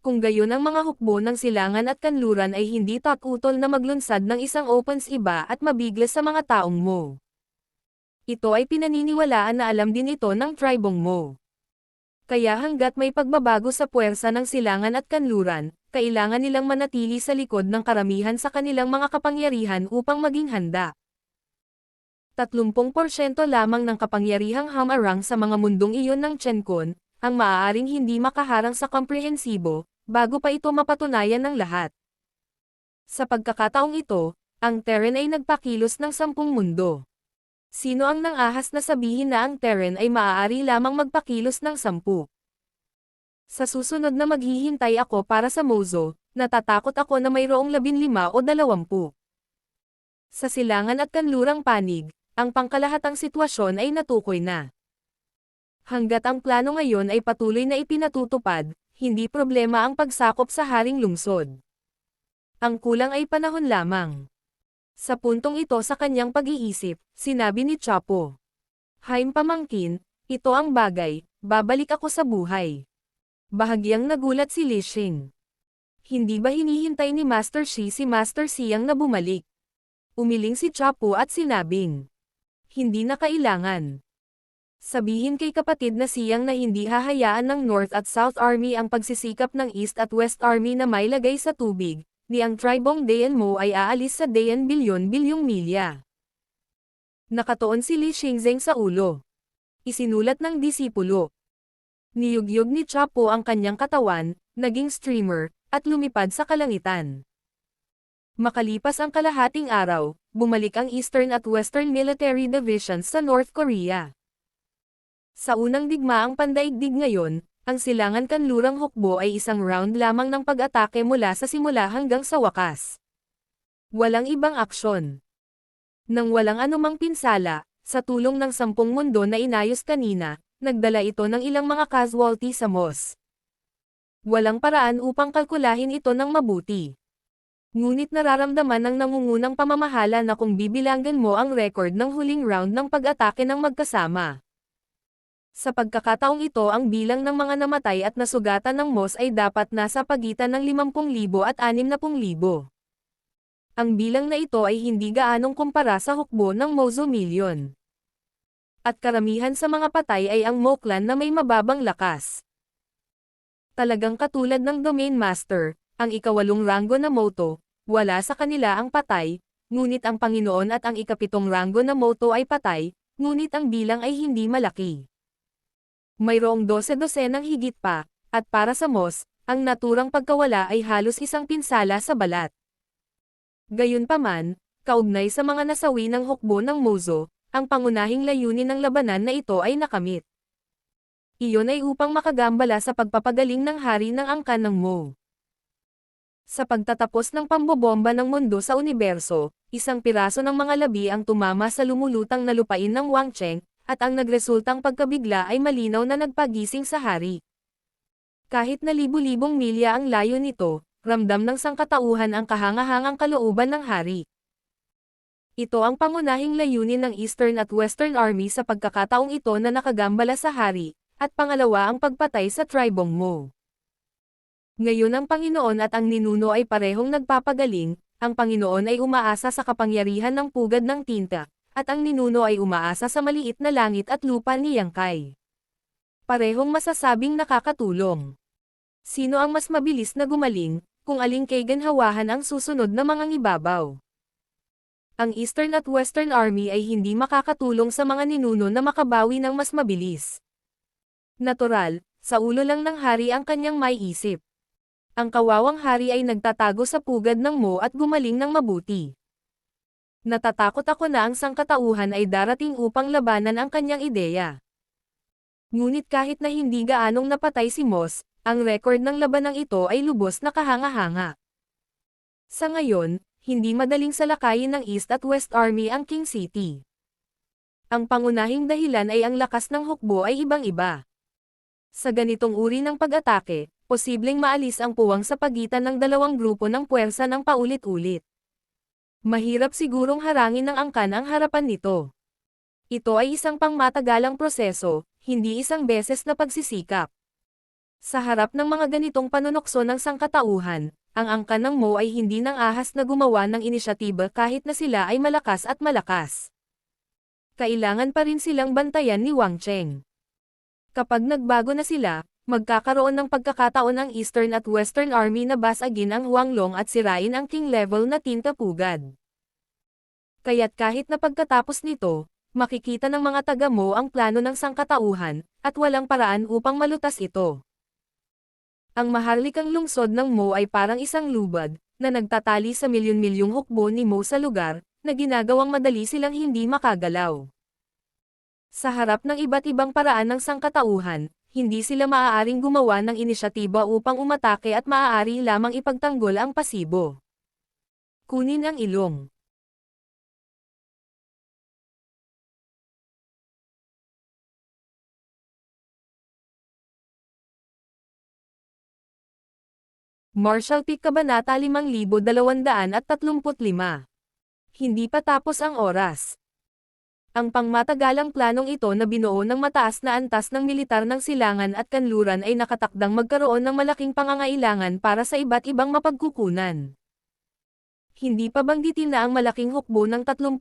[SPEAKER 1] Kung gayon ang mga hukbo ng silangan at kanluran ay hindi takutol na maglunsad ng isang opens iba at mabiglas sa mga taong Mo. Ito ay pinaniniwalaan na alam din ito ng tribong Mo. Kaya hanggat may pagbabago sa puwersa ng silangan at kanluran, kailangan nilang manatili sa likod ng karamihan sa kanilang mga kapangyarihan upang maging handa. 30% lamang ng kapangyarihang hamarang sa mga mundong iyon ng Chenkun, ang maaaring hindi makaharang sa komprehensibo, bago pa ito mapatunayan ng lahat. Sa pagkakataong ito, ang Terran ay nagpakilos ng 10 mundo. Sino ang nangahas na sabihin na ang Terran ay maaari lamang magpakilos ng 10? Sa susunod na maghihintay ako para sa Mozo, natatakot ako na mayroong 15 o 20. Sa silangan at kanlurang panig, ang pangkalahatang sitwasyon ay natukoy na. Hanggat ang plano ngayon ay patuloy na ipinatutupad, hindi problema ang pagsakop sa haring lungsod. Ang kulang ay panahon lamang. Sa puntong ito sa kanyang pag-iisip, sinabi ni Chapo. Haim pamangkin, ito ang bagay, babalik ako sa buhay. Bahagyang nagulat si Li Xing. Hindi ba hinihintay ni Master Shi si Master Siyang na bumalik? Umiling si Chapo at sinabing, hindi na kailangan. Sabihin kay kapatid na Siyang na hindi hahayaan ng North at South Army ang pagsisikap ng East at West Army na may lagay sa tubig, ni ang tribong Dayan Mo ay aalis sa Dayan bilyon-bilyong milya. Nakatuon si Li Xingzeng sa ulo. Isinulat ng disipulo. Niyugyug ni Chapo ang kanyang katawan, naging streamer, at lumipad sa kalangitan. Makalipas ang kalahating araw, bumalik ang Eastern at Western Military Divisions sa North Korea. Sa unang digmaang pandaigdig ngayon, ang silangan kanlurang hukbo ay isang round lamang ng pag-atake mula sa simula hanggang sa wakas. Walang ibang aksyon. Nang walang anumang pinsala, sa tulong ng 10 mundo na inayos kanina, nagdala ito ng ilang mga casualty sa MOS. Walang paraan upang kalkulahin ito ng mabuti. Ngunit nararamdaman ng nangungunang pamamahala na kung bibilangan mo ang record ng huling round ng pag-atake ng magkasama. Sa pagkakataong ito ang bilang ng mga namatay at nasugatan ng MOS ay dapat nasa pagitan ng 50,000 at 60,000. Ang bilang na ito ay hindi gaanong kumpara sa hukbo ng Mozo Million. At karamihan sa mga patay ay ang Mo clan na may mababang lakas. Talagang katulad ng Domain Master, ang ikawalong ranggo na Moto, wala sa kanila ang patay, ngunit ang Panginoon at ang ikapitong ranggo na Moto ay patay, ngunit ang bilang ay hindi malaki. Mayroong 12-dosenang higit pa, at para sa MOS, ang naturang pagkawala ay halos isang pinsala sa balat. Gayunpaman, kaugnay sa mga nasawi ng hukbo ng Mozo, ang pangunahing layunin ng labanan na ito ay nakamit. Iyon ay upang makagambala sa pagpapagaling ng hari ng angkan ng Mo. Sa pagtatapos ng pambobomba ng mundo sa universo, isang piraso ng mga labi ang tumama sa lumulutang na lupain ng Wangcheng, at ang nagresultang pagkabigla ay malinaw na nagpagising sa hari. Kahit na libu-libong milya ang layo nito, ramdam ng sangkatauhan ang kahangahangang kalooban ng hari. Ito ang pangunahing layunin ng Eastern at Western Army sa pagkakataong ito na nakagambala sa hari, at pangalawa ang pagpatay sa tribong Mo. Ngayon ang Panginoon at ang ninuno ay parehong nagpapagaling, ang Panginoon ay umaasa sa kapangyarihan ng pugad ng tinta, at ang ninuno ay umaasa sa maliit na langit at lupa ni Yang Kai. Parehong masasabing nakakatulong. Sino ang mas mabilis na gumaling, kung aling kay ganhawahan ang susunod na mga ngibabaw? Ang Eastern at Western Army ay hindi makakatulong sa mga ninuno na makabawi ng mas mabilis. Natural, sa ulo lang ng hari ang kanyang may isip. Ang kawawang hari ay nagtatago sa pugad ng Mo at gumaling ng mabuti. Natatakot ako na ang sangkatauhan ay darating upang labanan ang kanyang ideya. Ngunit kahit na hindi gaanong napatay si Moss, ang record ng labanang ito ay lubos na kahanga-hanga. Sa ngayon, hindi madaling salakayin ng East at West Army ang King City. Ang pangunahing dahilan ay ang lakas ng hukbo ay ibang-iba. Sa ganitong uri ng pag-atake, posibleng maalis ang puwang sa pagitan ng dalawang grupo ng puwersa ng paulit-ulit. Mahirap sigurong harangin ng angkan ang harapan nito. Ito ay isang pangmatagalang proseso, hindi isang beses na pagsisikap. Sa harap ng mga ganitong panunokso ng sangkatauhan, ang angkan ng Mo ay hindi nang ahas na gumawa ng inisyatiba kahit na sila ay malakas at malakas. Kailangan pa rin silang bantayan ni Wangcheng. Kapag nagbago na sila, magkakaroon ng pagkakataon ang Eastern at Western Army na basagin ang Huanglong at sirain ang King level na tinta pugad. Kaya't kahit na pagkatapos nito, makikita ng mga taga-Mo ang plano ng sangkatauhan, at walang paraan upang malutas ito. Ang maharlikang lungsod ng Mo ay parang isang lubad, na nagtatali sa milyon-milyong hukbo ni Mo sa lugar, na ginagawang madali silang hindi makagalaw. Sa harap ng iba't ibang paraan ng sangkatauhan, hindi sila maaaring gumawa ng inisyatiba upang umatake at maaari lamang ipagtanggol ang pasibo. Kunin ang ilong. Marshall Peak Kabanata 5235 Hindi pa tapos ang oras. Ang pangmatagalang planong ito na binuo ng mataas na antas ng militar ng silangan at kanluran ay nakatakdang magkaroon ng malaking pangangailangan para sa iba't ibang mapagkukunan. Hindi pa banggitin na ang malaking hukbo ng 30,000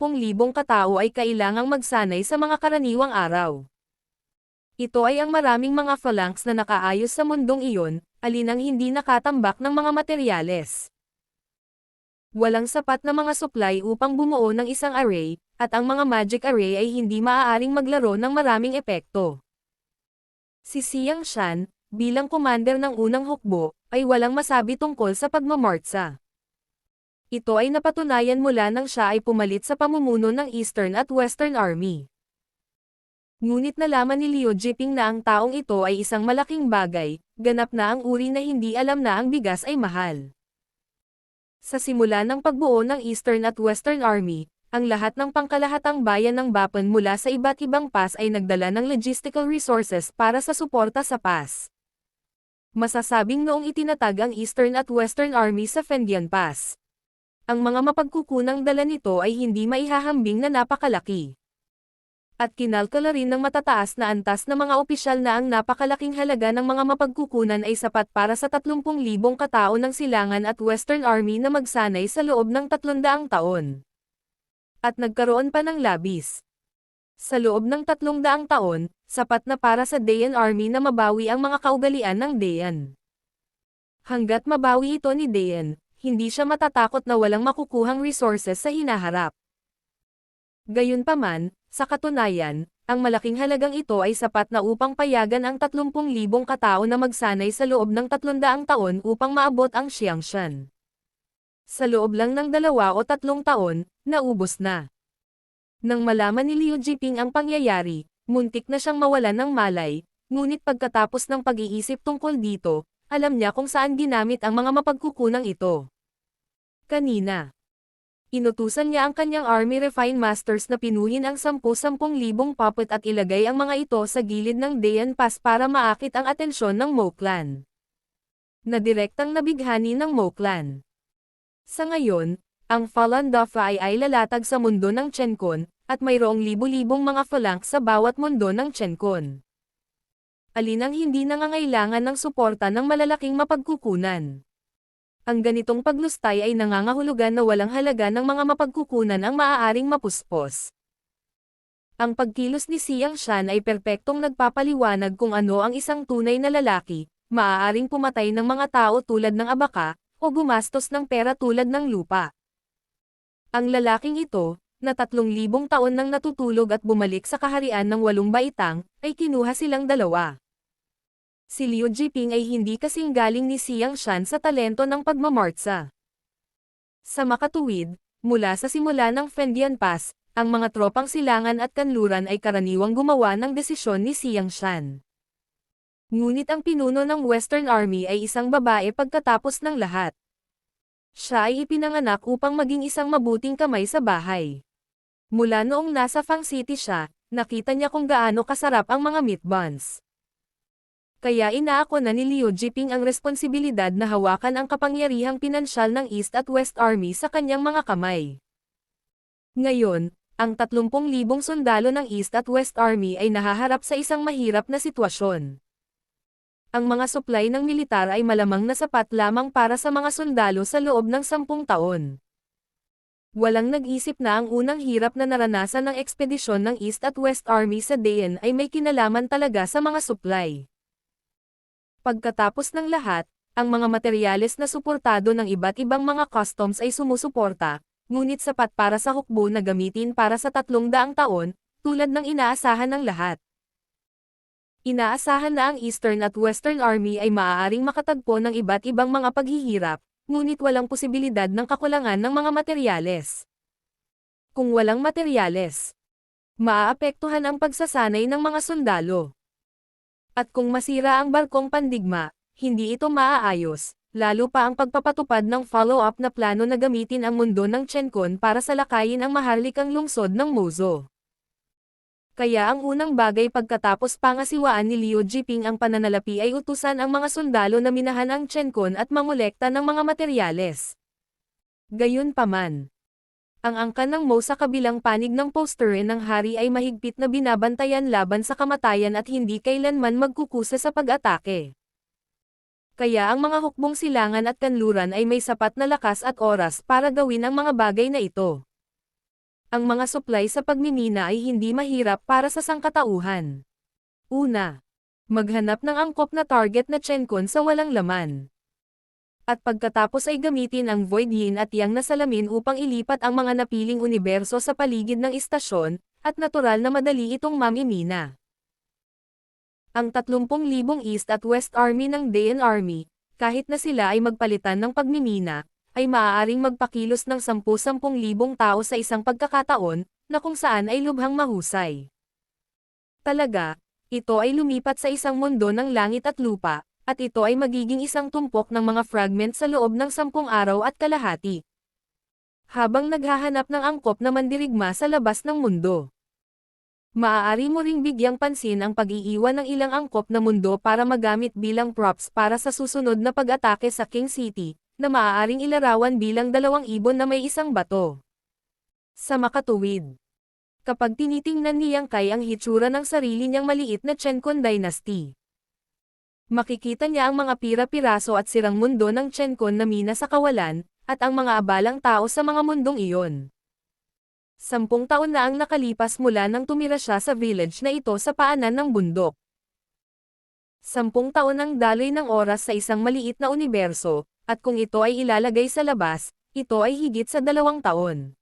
[SPEAKER 1] katao ay kailangang magsanay sa mga karaniwang araw. Ito ay ang maraming mga phalanx na nakaayos sa mundong iyon, alin ang hindi nakatambak ng mga materyales. Walang sapat na mga supply upang bumuo ng isang array, at ang mga magic array ay hindi maaaring maglaro ng maraming epekto. Si Xiang Shan, bilang commander ng unang hukbo, ay walang masabi tungkol sa pagmamortsa. Ito ay napatunayan mula nang siya ay pumalit sa pamumuno ng Eastern at Western Army. Ngunit nalaman ni Liu Jiping na ang taong ito ay isang malaking bagay, ganap na ang uri na hindi alam na ang bigas ay mahal. Sa simula ng pagbuo ng Eastern at Western Army, ang lahat ng pangkalahatang bayan ng Bapon mula sa iba't ibang pass ay nagdala ng logistical resources para sa suporta sa pass. Masasabing noong itinatag ang Eastern at Western Army sa Fendian Pass, ang mga mapagkukunang dala nito ay hindi maihahambing na napakalaki. At kinalkula rin ng matataas na antas na mga opisyal na ang napakalaking halaga ng mga mapagkukunan ay sapat para sa 30,000 katao ng silangan at Western Army na magsanay sa loob ng 300 taon. At nagkaroon pa ng labis. Sa loob ng 300 taon, sapat na para sa Dayan Army na mabawi ang mga kaugalian ng Dayan. Hanggat mabawi ito ni Dayan, hindi siya matatakot na walang makukuhang resources sa hinaharap. Gayunpaman, sa katunayan, ang malaking halagang ito ay sapat na upang payagan ang 30,000 katao na magsanay sa loob ng 300 taon upang maabot ang Xiangshan. Sa loob lang ng 2 o 3 taon, naubos na. Nang malaman ni Liu Jiping ang pangyayari, muntik na siyang mawalan ng malay, ngunit pagkatapos ng pag-iisip tungkol dito, alam niya kung saan ginamit ang mga mapagkukunang ito. Kanina, inutusan niya ang kanyang Army Refine Masters na pinuhin ang 10,000 puppet at ilagay ang mga ito sa gilid ng Dayan Pass para maakit ang atensyon ng Mo Clan. Na direktang nabighani ng Mo Clan. Sa ngayon, ang Falun Dafa ay lalatag sa mundo ng Chenkon, at mayroong libu-libong mga phalanx sa bawat mundo ng Chenkon. Alin ang hindi nangangailangan ng suporta ng malalaking mapagkukunan? Ang ganitong paglustay ay nangangahulugan na walang halaga ng mga mapagkukunan ang maaaring mapuspos. Ang pagkilos ni Xiang Shan ay perpektong nagpapaliwanag kung ano ang isang tunay na lalaki, maaaring pumatay ng mga tao tulad ng abaka, o gumastos ng pera tulad ng lupa. Ang lalaking ito, na 3,000 taon nang natutulog at bumalik sa kaharian ng 8 baitang, ay kinuha silang dalawa. Si Liu Jiping ay hindi kasing galing ni Xiang Shan sa talento ng pagmamortsa. Sa makatuwid, mula sa simula ng Fendian Pass, ang mga tropang silangan at kanluran ay karaniwang gumawa ng desisyon ni Xiang Shan. Ngunit ang pinuno ng Western Army ay isang babae pagkatapos ng lahat. Siya ay ipinanganak upang maging isang mabuting kamay sa bahay. Mula noong nasa Fang City siya, nakita niya kung gaano kasarap ang mga meat buns. Kaya inaako na ni Liu Jiping ang responsibilidad na hawakan ang kapangyarihang pinansyal ng East at West Army sa kanyang mga kamay. Ngayon, ang 30,000 sundalo ng East at West Army ay nahaharap sa isang mahirap na sitwasyon. Ang mga supply ng militar ay malamang na sapat lamang para sa mga sundalo sa loob ng 10 taon. Walang nag-isip na ang unang hirap na naranasan ng ekspedisyon ng East at West Army sa Dayan ay may kinalaman talaga sa mga supply. Pagkatapos ng lahat, ang mga materyales na suportado ng iba't ibang mga customs ay sumusuporta, ngunit sapat para sa hukbo na gamitin para sa 300 taon, tulad ng inaasahan ng lahat. Inaasahan na ang Eastern at Western Army ay maaaring makatagpo ng iba't ibang mga paghihirap, ngunit walang posibilidad ng kakulangan ng mga materyales. Kung walang materyales, maaapektuhan ang pagsasanay ng mga sundalo. At kung masira ang barkong pandigma, hindi ito maaayos, lalo pa ang pagpapatupad ng follow-up na plano na gamitin ang mundo ng Chenkon para salakayin ang maharlikang lungsod ng Mozo. Kaya ang unang bagay pagkatapos pangasiwaan ni Liu Jiping ang pananalapi ay utusan ang mga sundalo na minahan ang Chenkon at mangolekta ng mga materyales. Gayunpaman, Ang angkan ng Mo sa kabilang panig ng poster ng hari ay mahigpit na binabantayan laban sa kamatayan at hindi kailanman magkukusa sa pag-atake. Kaya ang mga hukbong silangan at kanluran ay may sapat na lakas at oras para gawin ang mga bagay na ito. Ang mga supply sa pagmimina ay hindi mahirap para sa sangkatauhan. Una, maghanap ng angkop na target na Chenkon sa walang laman. At pagkatapos ay gamitin ang Void Yin at Yang na salamin upang ilipat ang mga napiling universo sa paligid ng istasyon, at natural na madali itong mamimina. Ang 30,000 East at West Army ng Dayan Army, kahit na sila ay magpalitan ng pagmimina, ay maaaring magpakilos ng 10,000 tao sa isang pagkakataon, na kung saan ay lubhang mahusay. Talaga, ito ay lumipat sa isang mundo ng langit at lupa, at ito ay magiging isang tumpok ng mga fragment sa loob ng 10 araw at kalahati. Habang naghahanap ng angkop na mandirigma sa labas ng mundo. Maaari mo ring bigyang pansin ang pag-iiwan ng ilang angkop na mundo para magamit bilang props para sa susunod na pag-atake sa King City, na maaaring ilarawan bilang 2 ibon na may isang bato. Sa makatuwid. Kapag tinitingnan ni Yang Kai ang hitsura ng sarili niyang maliit na Chenkon Dynasty, makikita niya ang mga pira-piraso at sirang mundo ng Chenkon na mina sa kawalan, at ang mga abalang tao sa mga mundong iyon. 10 taon na ang nakalipas mula nang tumira siya sa village na ito sa paanan ng bundok. 10 taon ang daloy ng oras sa isang maliit na universo, at kung ito ay ilalagay sa labas, ito ay higit sa 2 taon.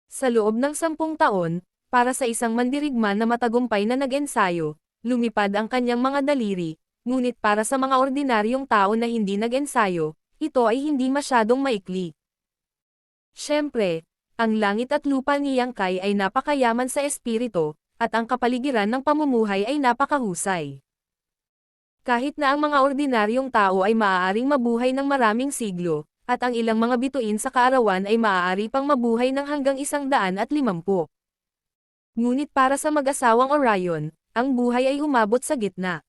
[SPEAKER 1] Sa loob ng 10 taon, para sa isang mandirigma na matagumpay na nag-ensayo, lumipad ang kanyang mga daliri, ngunit para sa mga ordinaryong tao na hindi nag-ensayo, ito ay hindi masyadong maikli. Siyempre, ang langit at lupa ni Yang Kai ay napakayaman sa espiritu, at ang kapaligiran ng pamumuhay ay napakahusay. Kahit na ang mga ordinaryong tao ay maaaring mabuhay ng maraming siglo, at ang ilang mga bituin sa kaarawan ay maaari pang mabuhay ng hanggang 150. Ngunit para sa mag-asawang Orion, ang buhay ay umabot sa gitna.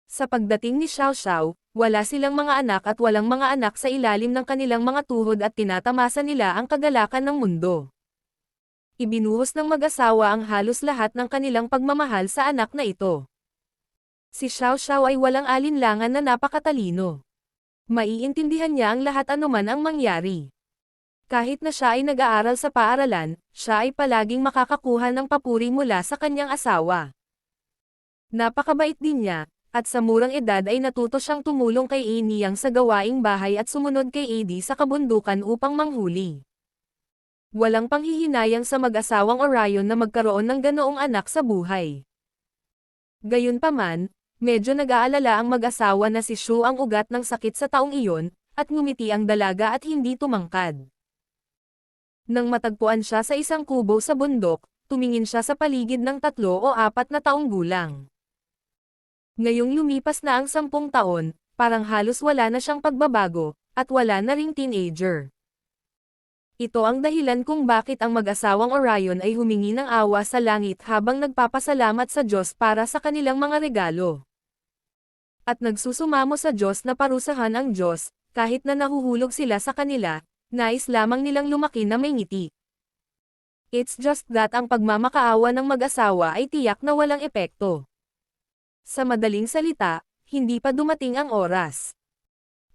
[SPEAKER 1] Sa pagdating ni Xiao Xiao, wala silang mga anak at walang mga anak sa ilalim ng kanilang mga tuhod at tinatamasa nila ang kagalakan ng mundo. Ibinuhos ng mag-asawa ang halos lahat ng kanilang pagmamahal sa anak na ito. Si Xiao Xiao ay walang alinlangan na napakatalino. Maiintindihan niya ang lahat anuman ang mangyari. Kahit na siya ay nag-aaral sa paaralan, siya ay palaging makakakuha ng papuri mula sa kanyang asawa. Napakabait din niya, at sa murang edad ay natuto siyang tumulong kay Niyang sa gawaing bahay at sumunod kay Adi sa kabundukan upang manghuli. Walang panghihinayang sa mag-asawang Orion na magkaroon ng ganoong anak sa buhay. Gayunpaman, medyo nag-aalala ang mag-asawa na si Shu ang ugat ng sakit sa taong iyon, at ngumiti ang dalaga at hindi tumangkad. Nang matagpuan siya sa isang kubo sa bundok, tumingin siya sa paligid ng 3 o 4 na taong gulang. Ngayong lumipas na ang 10 taon, parang halos wala na siyang pagbabago, at wala na ring teenager. Ito ang dahilan kung bakit ang mag-asawang Orion ay humingi ng awa sa langit habang nagpapasalamat sa Diyos para sa kanilang mga regalo. At nagsusumamo sa Diyos na parusahan ang Diyos, kahit na nahuhulog sila sa kanila, nais lamang nilang lumaki na may ngiti. It's just that ang pagmamakaawa ng mag-asawa ay tiyak na walang epekto. Sa madaling salita, hindi pa dumating ang oras.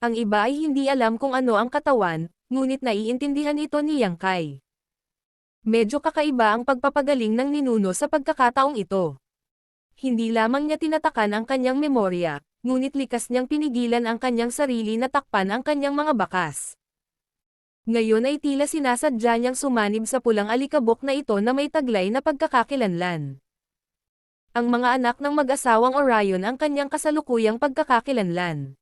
[SPEAKER 1] Ang iba ay hindi alam kung ano ang katawan, ngunit naiintindihan ito ni Yang Kai. Medyo kakaiba ang pagpapagaling ng ninuno sa pagkakataong ito. Hindi lamang niya tinatakan ang kanyang memorya, ngunit likas niyang pinigilan ang kanyang sarili na takpan ang kanyang mga bakas. Ngayon ay tila sinasadya niyang sumanib sa pulang alikabok na ito na may taglay na pagkakakilanlan. Ang mga anak ng mag-asawang Orion ang kanyang kasalukuyang pagkakakilanlan.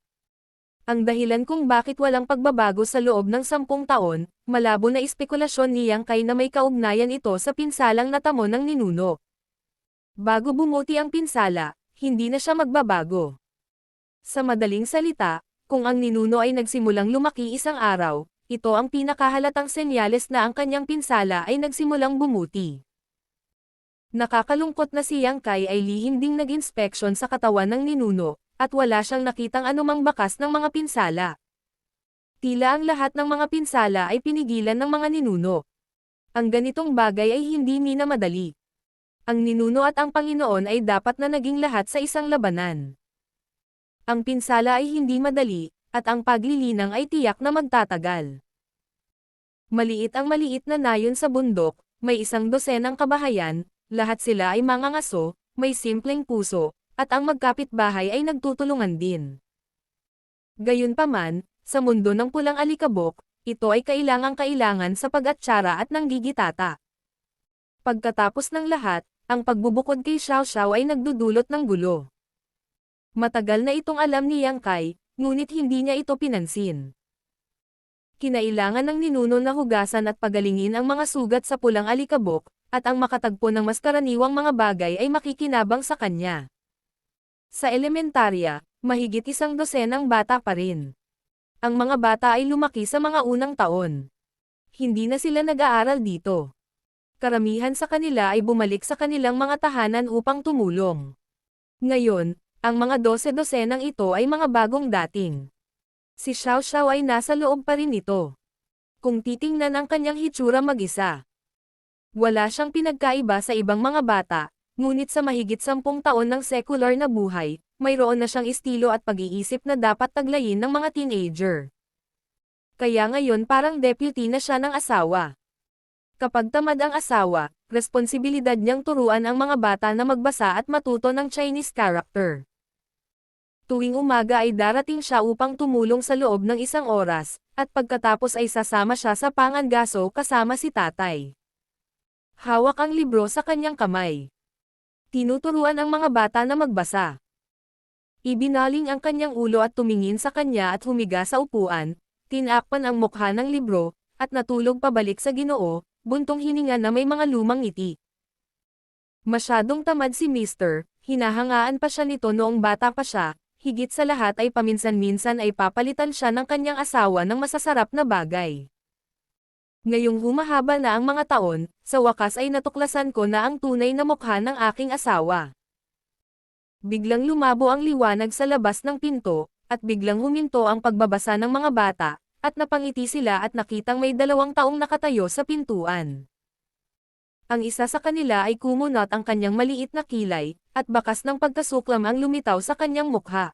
[SPEAKER 1] Ang dahilan kung bakit walang pagbabago sa loob ng 10 taon, malabo na espekulasyon ni Yang Kai na may kaugnayan ito sa pinsalang natamo ng ninuno. Bago bumuti ang pinsala, hindi na siya magbabago. Sa madaling salita, kung ang ninuno ay nagsimulang lumaki isang araw, ito ang pinakahalatang senyales na ang kanyang pinsala ay nagsimulang bumuti. Nakakalungkot na si Yang Kai ay lihim ding nag-inspeksyon sa katawan ng ninuno, at wala siyang nakitang anumang bakas ng mga pinsala. Tila ang lahat ng mga pinsala ay pinigilan ng mga ninuno. Ang ganitong bagay ay hindi minamadali. Ang ninuno at ang Panginoon ay dapat na naging lahat sa isang labanan. Ang pinsala ay hindi madali, at ang paglilinang ay tiyak na magtatagal. Maliit na nayon sa bundok, may 100 kabahayan, lahat sila ay mangangaso, may simpleng puso, at ang magkapitbahay ay nagtutulungan din. Gayunpaman, sa mundo ng pulang alikabok, ito ay kailangang-kailangan sa pag-atsara at nanggigitata. Pagkatapos ng lahat, ang pagbubukod kay Xiao Xiao ay nagdudulot ng gulo. Matagal na itong alam ni Yang Kai, ngunit hindi niya ito pinansin. Kinailangan ng ninuno na hugasan at pagalingin ang mga sugat sa pulang alikabok, at ang makatagpo ng mas karaniwang mga bagay ay makikinabang sa kanya. Sa elementarya, mahigit 100 bata pa rin. Ang mga bata ay lumaki sa mga unang taon. Hindi na sila nag-aaral dito. Karamihan sa kanila ay bumalik sa kanilang mga tahanan upang tumulong. Ngayon, ang mga 12 ito ay mga bagong dating. Si Xiao Xiao ay nasa loob pa rin ito. Kung titingnan ang kanyang hitsura mag-isa, wala siyang pinagkaiba sa ibang mga bata, ngunit sa mahigit 10 taon ng secular na buhay, mayroon na siyang estilo at pag-iisip na dapat taglayin ng mga teenager. Kaya ngayon parang deputy na siya ng asawa. Kapag tamad ang asawa, responsibilidad niyang turuan ang mga bata na magbasa at matuto ng Chinese character. Tuwing umaga ay darating siya upang tumulong sa loob ng 1 oras, at pagkatapos ay sasama siya sa pangangaso kasama si tatay. Hawak ang libro sa kanyang kamay. Tinuturuan ang mga bata na magbasa. Ibinaling ang kanyang ulo at tumingin sa kanya at humiga sa upuan, tinakpan ang mukha ng libro, at natulog pabalik sa Ginoo, buntong hininga na may mga lumang ngiti. Masyadong tamad si Mr., hinahangaan pa siya nito noong bata pa siya, higit sa lahat ay paminsan-minsan ay papalitan siya ng kanyang asawa ng masasarap na bagay. Ngayong humahaba na ang mga taon, sa wakas ay natuklasan ko na ang tunay na mukha ng aking asawa. Biglang lumabo ang liwanag sa labas ng pinto, at biglang huminto ang pagbabasa ng mga bata, at napangiti sila at nakitang may 2 taong nakatayo sa pintuan. Ang isa sa kanila ay kumunot ang kanyang maliit na kilay, at bakas ng pagkasuklam ang lumitaw sa kanyang mukha.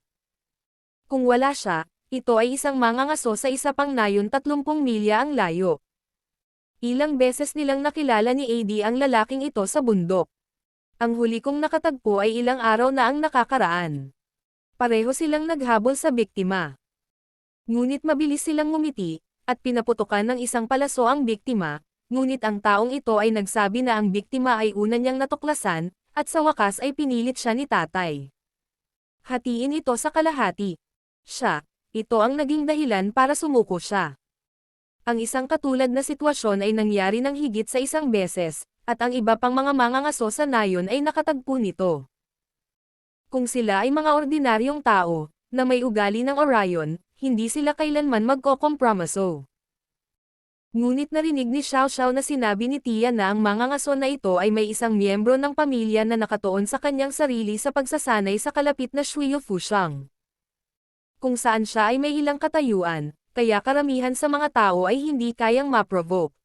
[SPEAKER 1] Kung wala siya, ito ay isang mangangaso sa isa pang nayon 30 milya ang layo. Ilang beses nilang nakilala ni AD ang lalaking ito sa bundok. Ang huli kong nakatagpo ay ilang araw na ang nakakaraan. Pareho silang naghabol sa biktima. Ngunit mabilis silang ngumiti, at pinaputukan ng isang palaso ang biktima, ngunit ang taong ito ay nagsabi na ang biktima ay una niyang natuklasan, at sa wakas ay pinilit siya ni tatay. Hatiin ito sa kalahati. Ito ang naging dahilan para sumuko siya. Ang isang katulad na sitwasyon ay nangyari ng higit sa 1 beses, at ang iba pang mga mangangaso sa nayon ay nakatagpo nito. Kung sila ay mga ordinaryong tao, na may ugali ng Orion, hindi sila kailanman magkokompromiso. Ngunit narinig ni Xiao Xiao na sinabi ni Tia na ang mangangaso na ito ay may isang miyembro ng pamilya na nakatuon sa kanyang sarili sa pagsasanay sa kalapit na Shuyo Fushang. Kung saan siya ay may ilang katayuan, kaya karamihan sa mga tao ay hindi kayang ma-provoke.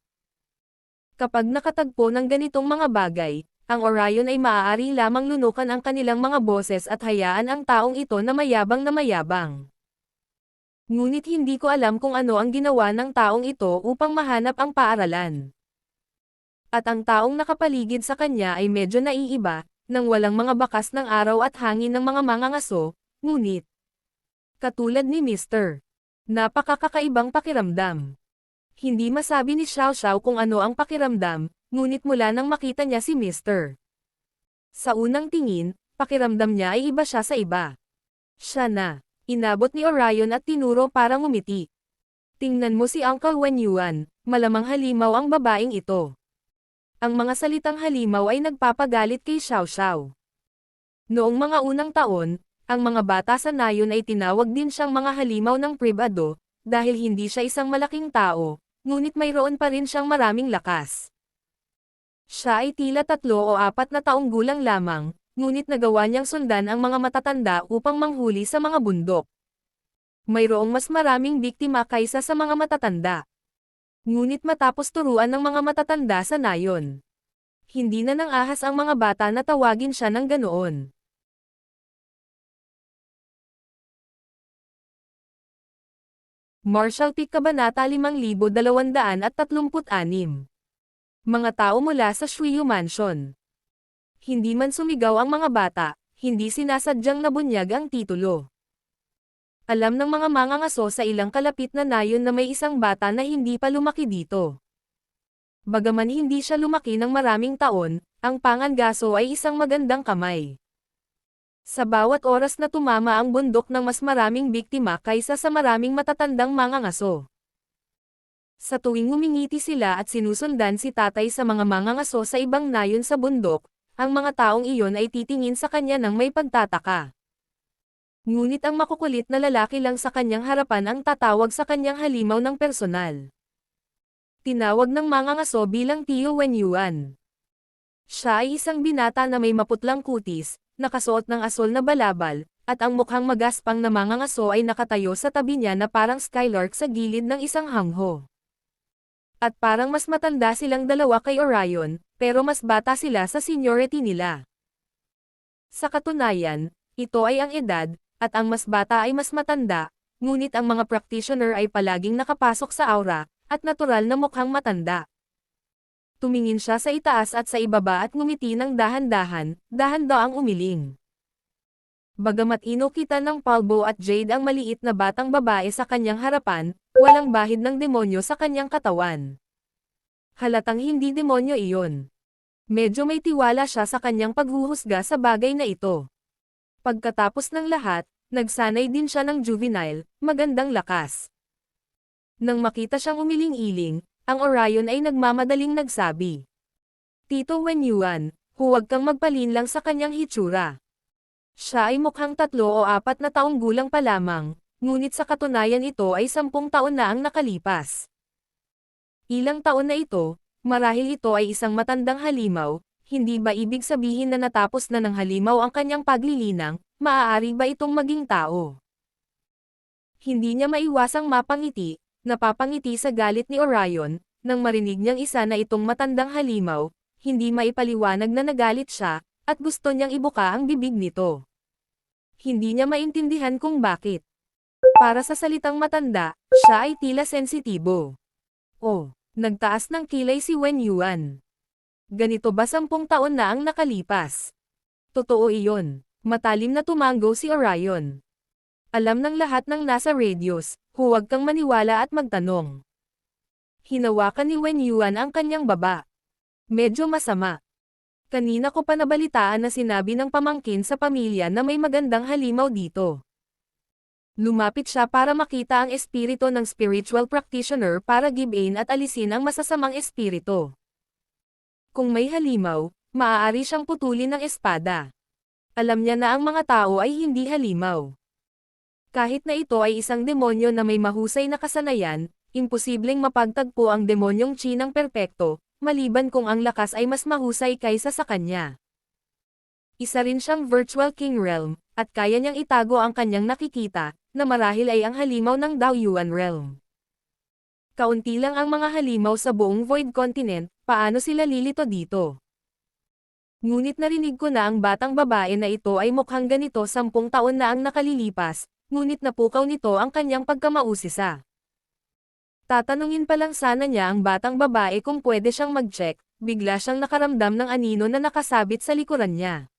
[SPEAKER 1] Kapag nakatagpo ng ganitong mga bagay, ang Orion ay maaari lamang lunukan ang kanilang mga boses at hayaan ang taong ito na mayabang na mayabang. Ngunit hindi ko alam kung ano ang ginawa ng taong ito upang mahanap ang paaralan. At ang taong nakapaligid sa kanya ay medyo naiiba, nang walang mga bakas ng araw at hangin ng mga mangangaso, ngunit katulad ni Mr. Napakakakaibang pakiramdam. Hindi masabi ni Xiao Xiao kung ano ang pakiramdam, ngunit mula nang makita niya si Mr. Sa unang tingin, pakiramdam niya ay iba siya sa iba. Siya na. Inabot ni Orion at tinuro para ngumiti. Tingnan mo si Uncle Wen Yuan, malamang halimaw ang babaeng ito. Ang mga salitang halimaw ay nagpapagalit kay Xiao Xiao. Noong mga unang taon, ang mga bata sa nayon ay tinawag din siyang mga halimaw ng pribado, dahil hindi siya isang malaking tao, ngunit mayroon pa rin siyang maraming lakas. Siya ay tila 3 o 4 na taong gulang lamang, ngunit nagawa niyang sundan ang mga matatanda upang manghuli sa mga bundok. Mayroong mas maraming biktima kaysa sa mga matatanda. Ngunit matapos turuan ng mga matatanda sa nayon, hindi na nang ahas ang mga bata na tawagin siya ng ganoon. Marshall Peak Kabanata 5236. Mga tao mula sa Shuyu Mansion. Hindi man sumigaw ang mga bata, hindi sinasadyang nabunyag ang titulo. Alam ng mga mangangaso sa ilang kalapit na nayon na may isang bata na hindi pa lumaki dito. Bagaman hindi siya lumaki ng maraming taon, ang pangangaso ay isang magandang kamay. Sa bawat oras na tumama ang bundok ng mas maraming biktima kaysa sa maraming matatandang mangangaso. Sa tuwing ngumingiti sila at sinusundan si tatay sa mga mangangaso sa ibang nayon sa bundok, ang mga taong iyon ay titingin sa kanya ng may pagtataka. Ngunit ang makukulit na lalaki lang sa kanyang harapan ang tatawag sa kanyang halimaw ng personal. Tinawag ng mangangaso bilang Tio Wenyuan. Siya ay isang binata na may maputlang kutis, nakasuot ng asol na balabal, at ang mukhang magaspang na mangangaso ay nakatayo sa tabi niya na parang skylark sa gilid ng isang hangho. At parang mas matanda silang dalawa kay Orion, pero mas bata sila sa seniority nila. Sa katunayan, ito ay ang edad, at ang mas bata ay mas matanda, ngunit ang mga practitioner ay palaging nakapasok sa aura, at natural na mukhang matanda. Tumingin siya sa itaas at sa ibaba at ngumiti ng dahan-dahan, dahan-daang umiling. Bagamat inukita ng Palbo at Jade ang maliit na batang babae sa kanyang harapan, walang bahid ng demonyo sa kanyang katawan. Halatang hindi demonyo iyon. Medyo may tiwala siya sa kanyang paghuhusga sa bagay na ito. Pagkatapos ng lahat, nagsanay din siya ng juvenile, magandang lakas. Nang makita siyang umiling-iling, ang Orion ay nagmamadaling nagsabi. Tito Wenyuan, huwag kang magpalinlang sa kanyang hitsura. Siya ay mukhang 3 o 4 na taong gulang pa lamang, ngunit sa katunayan ito ay 10 taon na ang nakalipas. Ilang taon na ito, marahil ito ay isang matandang halimaw, hindi ba ibig sabihin na natapos na ng halimaw ang kanyang paglilinang, maaari ba itong maging tao? Hindi niya maiwasang mapangiti, napapangiti sa galit ni Orion, nang marinig niyang isa na itong matandang halimaw, hindi maipaliwanag na nagalit siya, at gusto niyang ibuka ang bibig nito. Hindi niya maintindihan kung bakit. Para sa salitang matanda, siya ay tila sensitibo. Oh, nagtaas ng kilay si Wenyuan. Ganito ba 10 taon na ang nakalipas? Totoo iyon. Matalim na tumanggo si Orion. Alam ng lahat ng nasa radios, huwag kang maniwala at magtanong. Hinawakan ni Wenyuan ang kanyang baba. Medyo masama. Kanina ko pa nabalitaan na sinabi ng pamangkin sa pamilya na may magandang halimaw dito. Lumapit siya para makita ang espiritu ng spiritual practitioner para gibain at alisin ang masasamang espiritu. Kung may halimaw, maaari siyang putulin ng espada. Alam niya na ang mga tao ay hindi halimaw. Kahit na ito ay isang demonyo na may mahusay na kasanayan, imposibleng mapagtagpo ang demonyong Chi ng perpekto, maliban kung ang lakas ay mas mahusay kaysa sa kanya. Isa rin siyang virtual king realm, at kaya niyang itago ang kanyang nakikita, na marahil ay ang halimaw ng Daoyuan realm. Kaunti lang ang mga halimaw sa buong Void Continent, paano sila lilito dito? Ngunit narinig ko na ang batang babae na ito ay mukhang ganito 10 taon na ang nakalilipas, ngunit napukaw nito ang kanyang pagkamausisa. Tatanungin pa lang sana niya ang batang babae kung pwede siyang mag-check, bigla siyang nakaramdam ng anino na nakasabit sa likuran niya.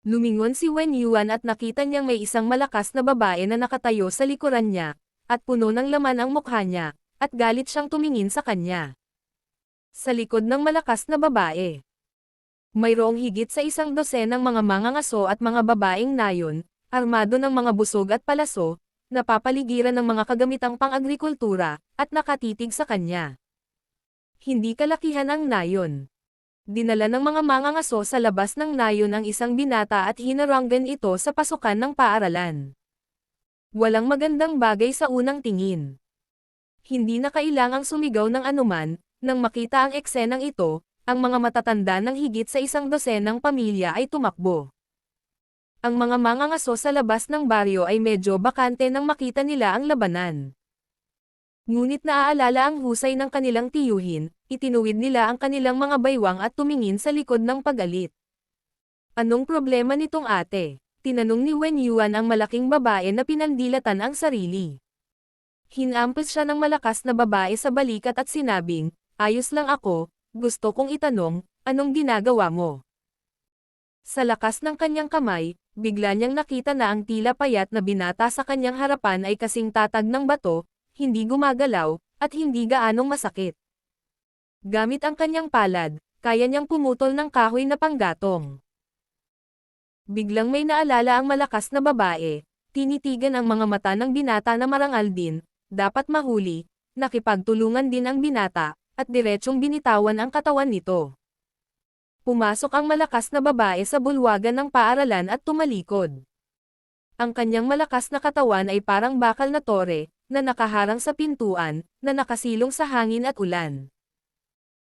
[SPEAKER 1] Lumingon si Wenyuan at nakita niyang may isang malakas na babae na nakatayo sa likuran niya, at puno ng laman ang mukha niya, at galit siyang tumingin sa kanya. Sa likod ng malakas na babae, mayroong higit sa 12 ng mga mangangaso at mga babaeng nayon, armado ng mga busog at palaso, napapaligiran ng mga kagamitang pang-agrikultura, at nakatitig sa kanya. Hindi kalakihan ang nayon. Dinala ng mga mangangaso sa labas ng nayon ang isang binata at hinaranggan ito sa pasukan ng paaralan. Walang magandang bagay sa unang tingin. Hindi na kailangang sumigaw ng anuman, nang makita ang eksenang ito, ang mga matatanda ng higit sa 12 pamilya ay tumakbo. Ang mga mangangaso sa labas ng baryo ay medyo bakante nang makita nila ang labanan. Ngunit naaalala ang husay ng kanilang tiyuhin, itinuwid nila ang kanilang mga baywang at tumingin sa likod ng pagalit. Anong problema nitong ate? Tinanong ni Wen Yuan ang malaking babae na pinandilatan ang sarili. Hinampos siya ng malakas na babae sa balikat at sinabing, ayos lang ako, gusto kong itanong, anong ginagawa mo? Sa lakas ng kanyang kamay, bigla niyang nakita na ang tila payat na binata sa kanyang harapan ay kasing tatag ng bato, hindi gumagalaw, at hindi gaanong masakit. Gamit ang kanyang palad, kaya niyang pumutol ng kahoy na panggatong. Biglang may naalala ang malakas na babae, tinitigan ang mga mata ng binata na marangal din, dapat mahuli, nakipagtulungan din ang binata, at diretsong binitawan ang katawan nito. Pumasok ang malakas na babae sa bulwagan ng paaralan at tumalikod. Ang kanyang malakas na katawan ay parang bakal na tore, na nakaharang sa pintuan, na nakasilong sa hangin at ulan.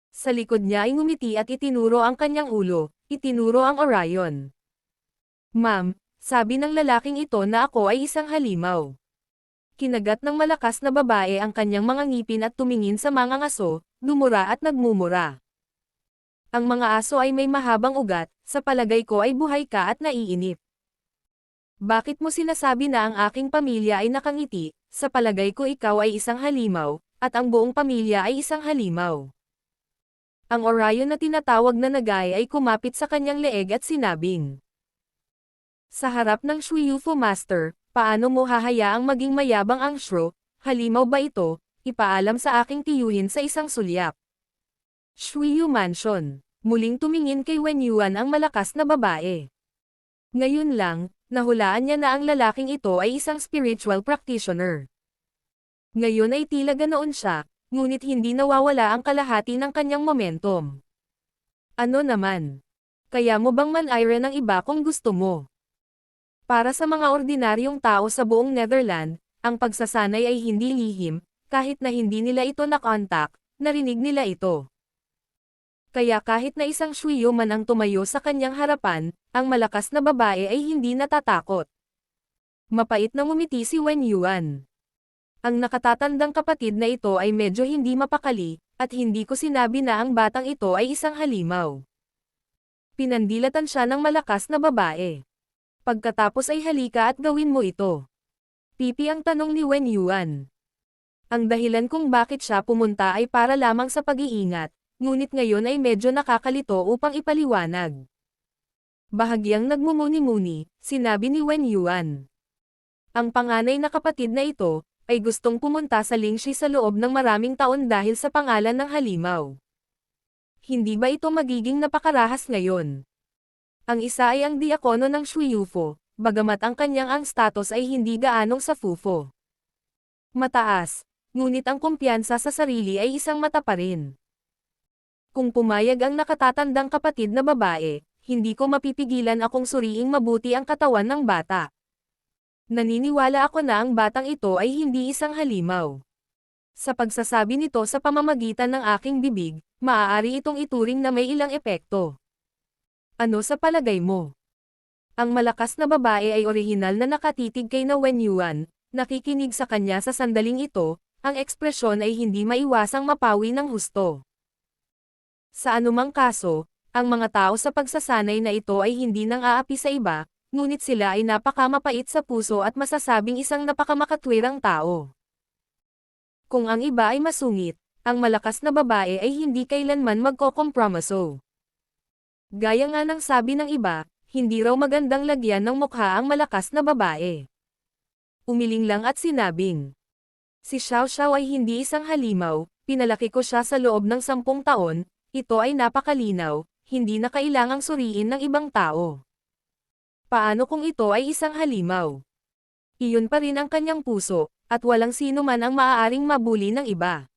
[SPEAKER 1] Sa likod niya ay ngumiti at itinuro ang kanyang ulo, itinuro ang Orion. Ma'am, sabi ng lalaking ito na ako ay isang halimaw. Kinagat ng malakas na babae ang kanyang mga ngipin at tumingin sa mga aso, lumura at nagmumura. Ang mga aso ay may mahabang ugat, sa palagay ko ay buhay ka at naiinip. Bakit mo sinasabi na ang aking pamilya ay nakangiti? Sa palagay ko ikaw ay isang halimaw, at ang buong pamilya ay isang halimaw. Ang Orion na tinatawag na Nagay ay kumapit sa kanyang leeg at sinabing, sa harap ng Shuiyufu Master, paano mo hahayaang maging mayabang ang Shro? Halimaw ba ito? Ipaalam sa aking tiyuhin sa isang sulyap. Shuiyu Mansion. Muling tumingin kay Wen Yuan ang malakas na babae. Ngayon lang, nahulaan niya na ang lalaking ito ay isang spiritual practitioner. Ngayon ay tila ganoon siya, ngunit hindi nawawala ang kalahati ng kanyang momentum. Ano naman? Kaya mo bang manayra ng iba kung gusto mo? Para sa mga ordinaryong tao sa buong Netherland, ang pagsasanay ay hindi lihim, kahit na hindi nila ito nakontak, narinig nila ito. Kaya kahit na isang Shuiyu man ang tumayo sa kanyang harapan, ang malakas na babae ay hindi natatakot. Mapait na ngumiti si Wen Yuan. Ang nakatatandang kapatid na ito ay medyo hindi mapakali, at hindi ko sinabi na ang batang ito ay isang halimaw. Pinandilatan siya ng malakas na babae. Pagkatapos ay halika at gawin mo ito. Pipi ang tanong ni Wen Yuan. Ang dahilan kung bakit siya pumunta ay para lamang sa pag-iingat, ngunit ngayon ay medyo nakakalito upang ipaliwanag. Bahagyang nagmumuni-muni, sinabi ni Wen Yuan. Ang panganay na kapatid na ito, ay gustong pumunta sa Lingxi sa loob ng maraming taon dahil sa pangalan ng halimaw. Hindi ba ito magiging napakarahas ngayon? Ang isa ay ang diakono ng Shuiyufu, bagamat ang kanyang status ay hindi gaanong sa Fufo. Mataas, ngunit ang kumpiyansa sa sarili ay isang mata pa rin. Kung pumayag ang nakatatandang kapatid na babae, hindi ko mapipigilan akong suriing mabuti ang katawan ng bata. Naniniwala ako na ang batang ito ay hindi isang halimaw. Sa pagsasabi nito sa pamamagitan ng aking bibig, maaari itong ituring na may ilang epekto. Ano sa palagay mo? Ang malakas na babae ay orihinal na nakatitig kay na Wen Yuan, nakikinig sa kanya sa sandaling ito, ang ekspresyon ay hindi maiwasang mapawi ng husto. Sa anumang kaso, ang mga tao sa pagsasanay na ito ay hindi nang aapi sa iba, ngunit sila ay napakamapait sa puso at masasabing isang napakamakatwirang tao. Kung ang iba ay masungit, ang malakas na babae ay hindi kailanman magkokompromiso. Gaya nga ng sabi ng iba, hindi raw magandang lagyan ng mukha ang malakas na babae. Umiling lang at sinabing, si Xiao Xiao ay hindi isang halimaw, pinalaki ko siya sa loob ng 10 taon, ito ay napakalinaw, hindi na kailangang suriin ng ibang tao. Paano kung ito ay isang halimaw? Iyon pa rin ang kanyang puso, at walang sino man ang maaaring mabuli ng iba.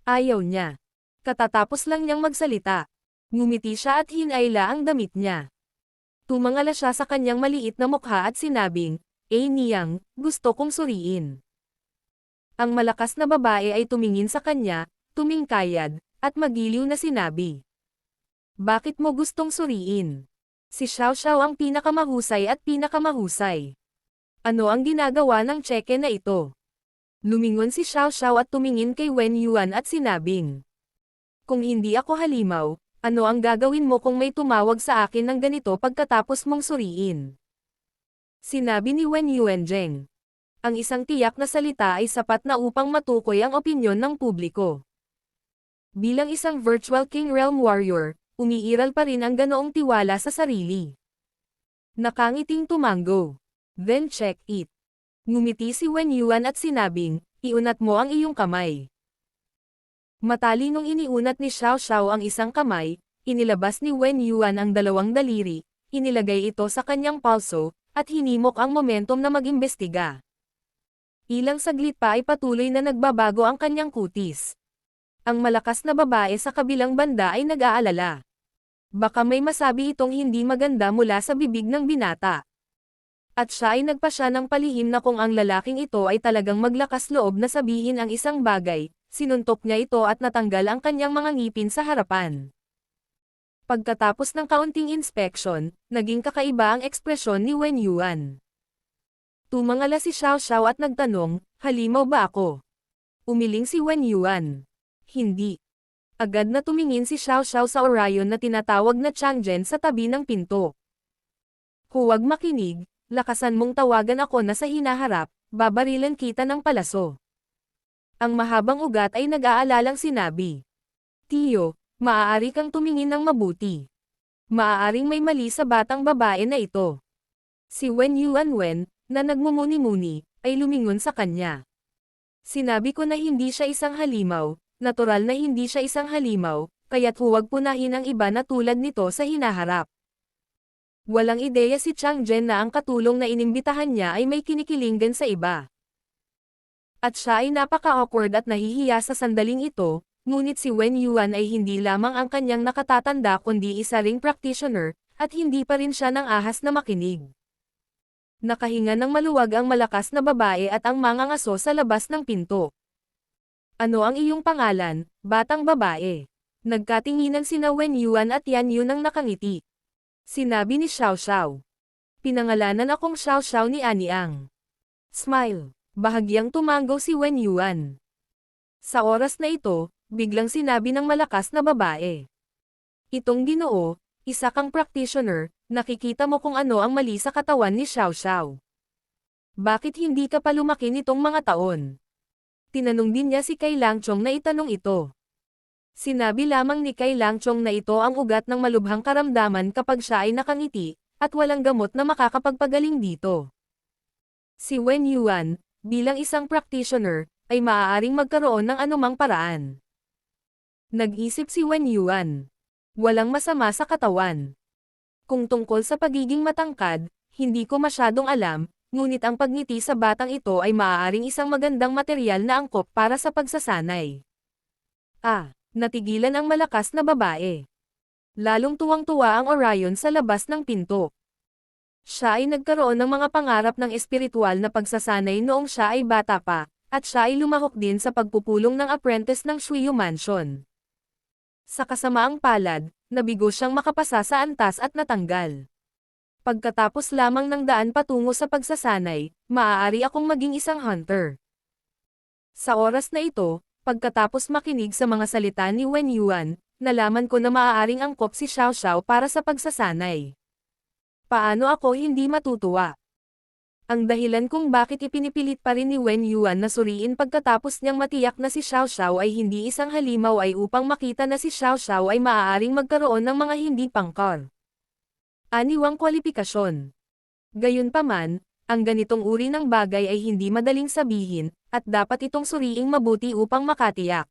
[SPEAKER 1] Ayaw niya. Katatapos lang niyang magsalita. Ngumiti siya at hinayla ang damit niya. Tumangala siya sa kanyang maliit na mukha at sinabing, Niyang, gusto kong suriin. Ang malakas na babae ay tumingin sa kanya, tumingkayad, at magiliw na sinabi. Bakit mo gustong suriin? Si Xiao Xiao ang pinakamahusay at pinakamahusay. Ano ang ginagawa ng tseke na ito? Lumingon si Xiao Xiao at tumingin kay Wen Yuan at sinabing, kung hindi ako halimaw, ano ang gagawin mo kung may tumawag sa akin ng ganito pagkatapos mong suriin? Sinabi ni Wen Yuanzheng. Ang isang tiyak na salita ay sapat na upang matukoy ang opinyon ng publiko. Bilang isang virtual King Realm Warrior, umiiral pa rin ang ganoong tiwala sa sarili. Nakangiting tumango. Then check it. Ngumiti si Wen Yuan at sinabing, iunat mo ang iyong kamay. Matalinong iniunat ni Xiao Xiao ang isang kamay, inilabas ni Wen Yuan ang dalawang daliri, inilagay ito sa kanyang palso, at hinimok ang momentum na mag-imbestiga. Ilang saglit pa ay patuloy na nagbabago ang kanyang kutis. Ang malakas na babae sa kabilang banda ay nag-aalala. Baka may masabi itong hindi maganda mula sa bibig ng binata. At siya ay nagpasya ng palihim na kung ang lalaking ito ay talagang maglakas loob na sabihin ang isang bagay, sinuntok niya ito at natanggal ang kanyang mga ngipin sa harapan. Pagkatapos ng kaunting inspeksyon, naging kakaiba ang ekspresyon ni Wen Yuan. Tumangala si Xiao Xiao at nagtanong, halimaw ba ako? Umiling si Wen Yuan. Hindi. Agad na tumingin si Xiao Xiao sa Orion na tinatawag na Changzhen sa tabi ng pinto. Huwag makinig, lakasan mong tawagan ako na sa hinaharap, babarilan kita ng palaso. Ang mahabang ugat ay nag-aalalang sinabi. Tiyo, maaari kang tumingin ng mabuti. Maaaring may mali sa batang babae na ito. Si Wen Yuan, na nagmumuni-muni, ay lumingon sa kanya. Sinabi ko na hindi siya isang halimaw, natural na hindi siya isang halimaw, kaya't huwag punahin ang iba na tulad nito sa hinaharap. Walang ideya si Changzhen na ang katulong na inimbitahan niya ay may kinikilingan sa iba. At siya ay napaka-awkward at nahihiya sa sandaling ito, ngunit si Wen Yuan ay hindi lamang ang kanyang nakatatanda kundi isa ring practitioner, at hindi pa rin siya ng ahas na makinig. Nakahinga ng maluwag ang malakas na babae at ang mangangaso sa labas ng pinto. Ano ang iyong pangalan, batang babae? Nagkatinginan sina Wen Yuan at Yan Yu nang nakangiti. Sinabi ni Xiao Xiao. Pinangalanan akong Xiao Xiao ni Aniang. Smile. Bahagyang tumango si Wen Yuan. Sa oras na ito, biglang sinabi ng malakas na babae. Itong Ginoo, isa kang practitioner, nakikita mo kung ano ang mali sa katawan ni Xiao Xiao. Bakit hindi ka pa lumaki nitong mga taon? Tinanong din niya si Kai Langchong na itanong ito. Sinabi lamang ni Kai Langchong na ito ang ugat ng malubhang karamdaman kapag siya ay nakangiti, at walang gamot na makakapagpagaling dito. Si Wen Yuan, bilang isang practitioner, ay maaaring magkaroon ng anumang paraan. Nag-isip si Wen Yuan. Walang masama sa katawan. Kung tungkol sa pagiging matangkad, hindi ko masyadong alam, ngunit ang pagngiti sa batang ito ay maaaring isang magandang materyal na angkop para sa pagsasanay. Natigilan ang malakas na babae. Lalong tuwang-tuwa ang Orion sa labas ng pinto. Siya ay nagkaroon ng mga pangarap ng espiritual na pagsasanay noong siya ay bata pa, at siya ay lumahok din sa pagpupulong ng apprentice ng Shuyu Mansion. Sa kasamaang palad, nabigo siyang makapasa sa antas at natanggal. Pagkatapos lamang ng daan patungo sa pagsasanay, maaari akong maging isang hunter. Sa oras na ito, pagkatapos makinig sa mga salita ni Wen Yuan, nalaman ko na maaaring angkop si Xiao Xiao para sa pagsasanay. Paano ako hindi matutuwa? Ang dahilan kung bakit ipinipilit pa rin ni Wen Yuan na suriin pagkatapos niyang matiyak na si Xiao Xiao ay hindi isang halimaw ay upang makita na si Xiao Xiao ay maaaring magkaroon ng mga hindi pangkar. Aniwang kwalipikasyon. Gayunpaman, ang ganitong uri ng bagay ay hindi madaling sabihin, at dapat itong suriing mabuti upang makatiyak.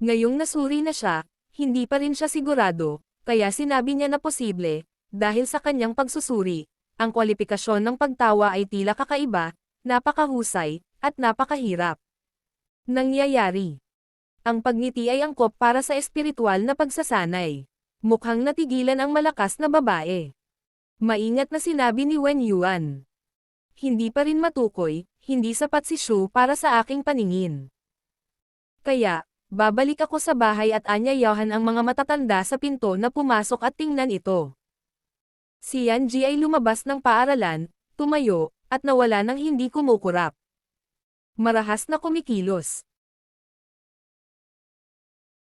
[SPEAKER 1] Ngayong nasuri na siya, hindi pa rin siya sigurado, kaya sinabi niya na posible, dahil sa kanyang pagsusuri, ang kwalipikasyon ng pagtawa ay tila kakaiba, napakahusay, at napakahirap. Nangyayari. Ang pagngiti ay angkop para sa espiritual na pagsasanay. Mukhang natigilan ang malakas na babae. Maingat na sinabi ni Wen Yuan. Hindi pa rin matukoy, hindi sapat si Shu para sa aking paningin. Kaya, babalik ako sa bahay at anyayahan ang mga matatanda sa pinto na pumasok at tingnan ito. Si Yanji ay lumabas ng paaralan, tumayo, at nawala ng hindi kumukurap. Marahas na kumikilos.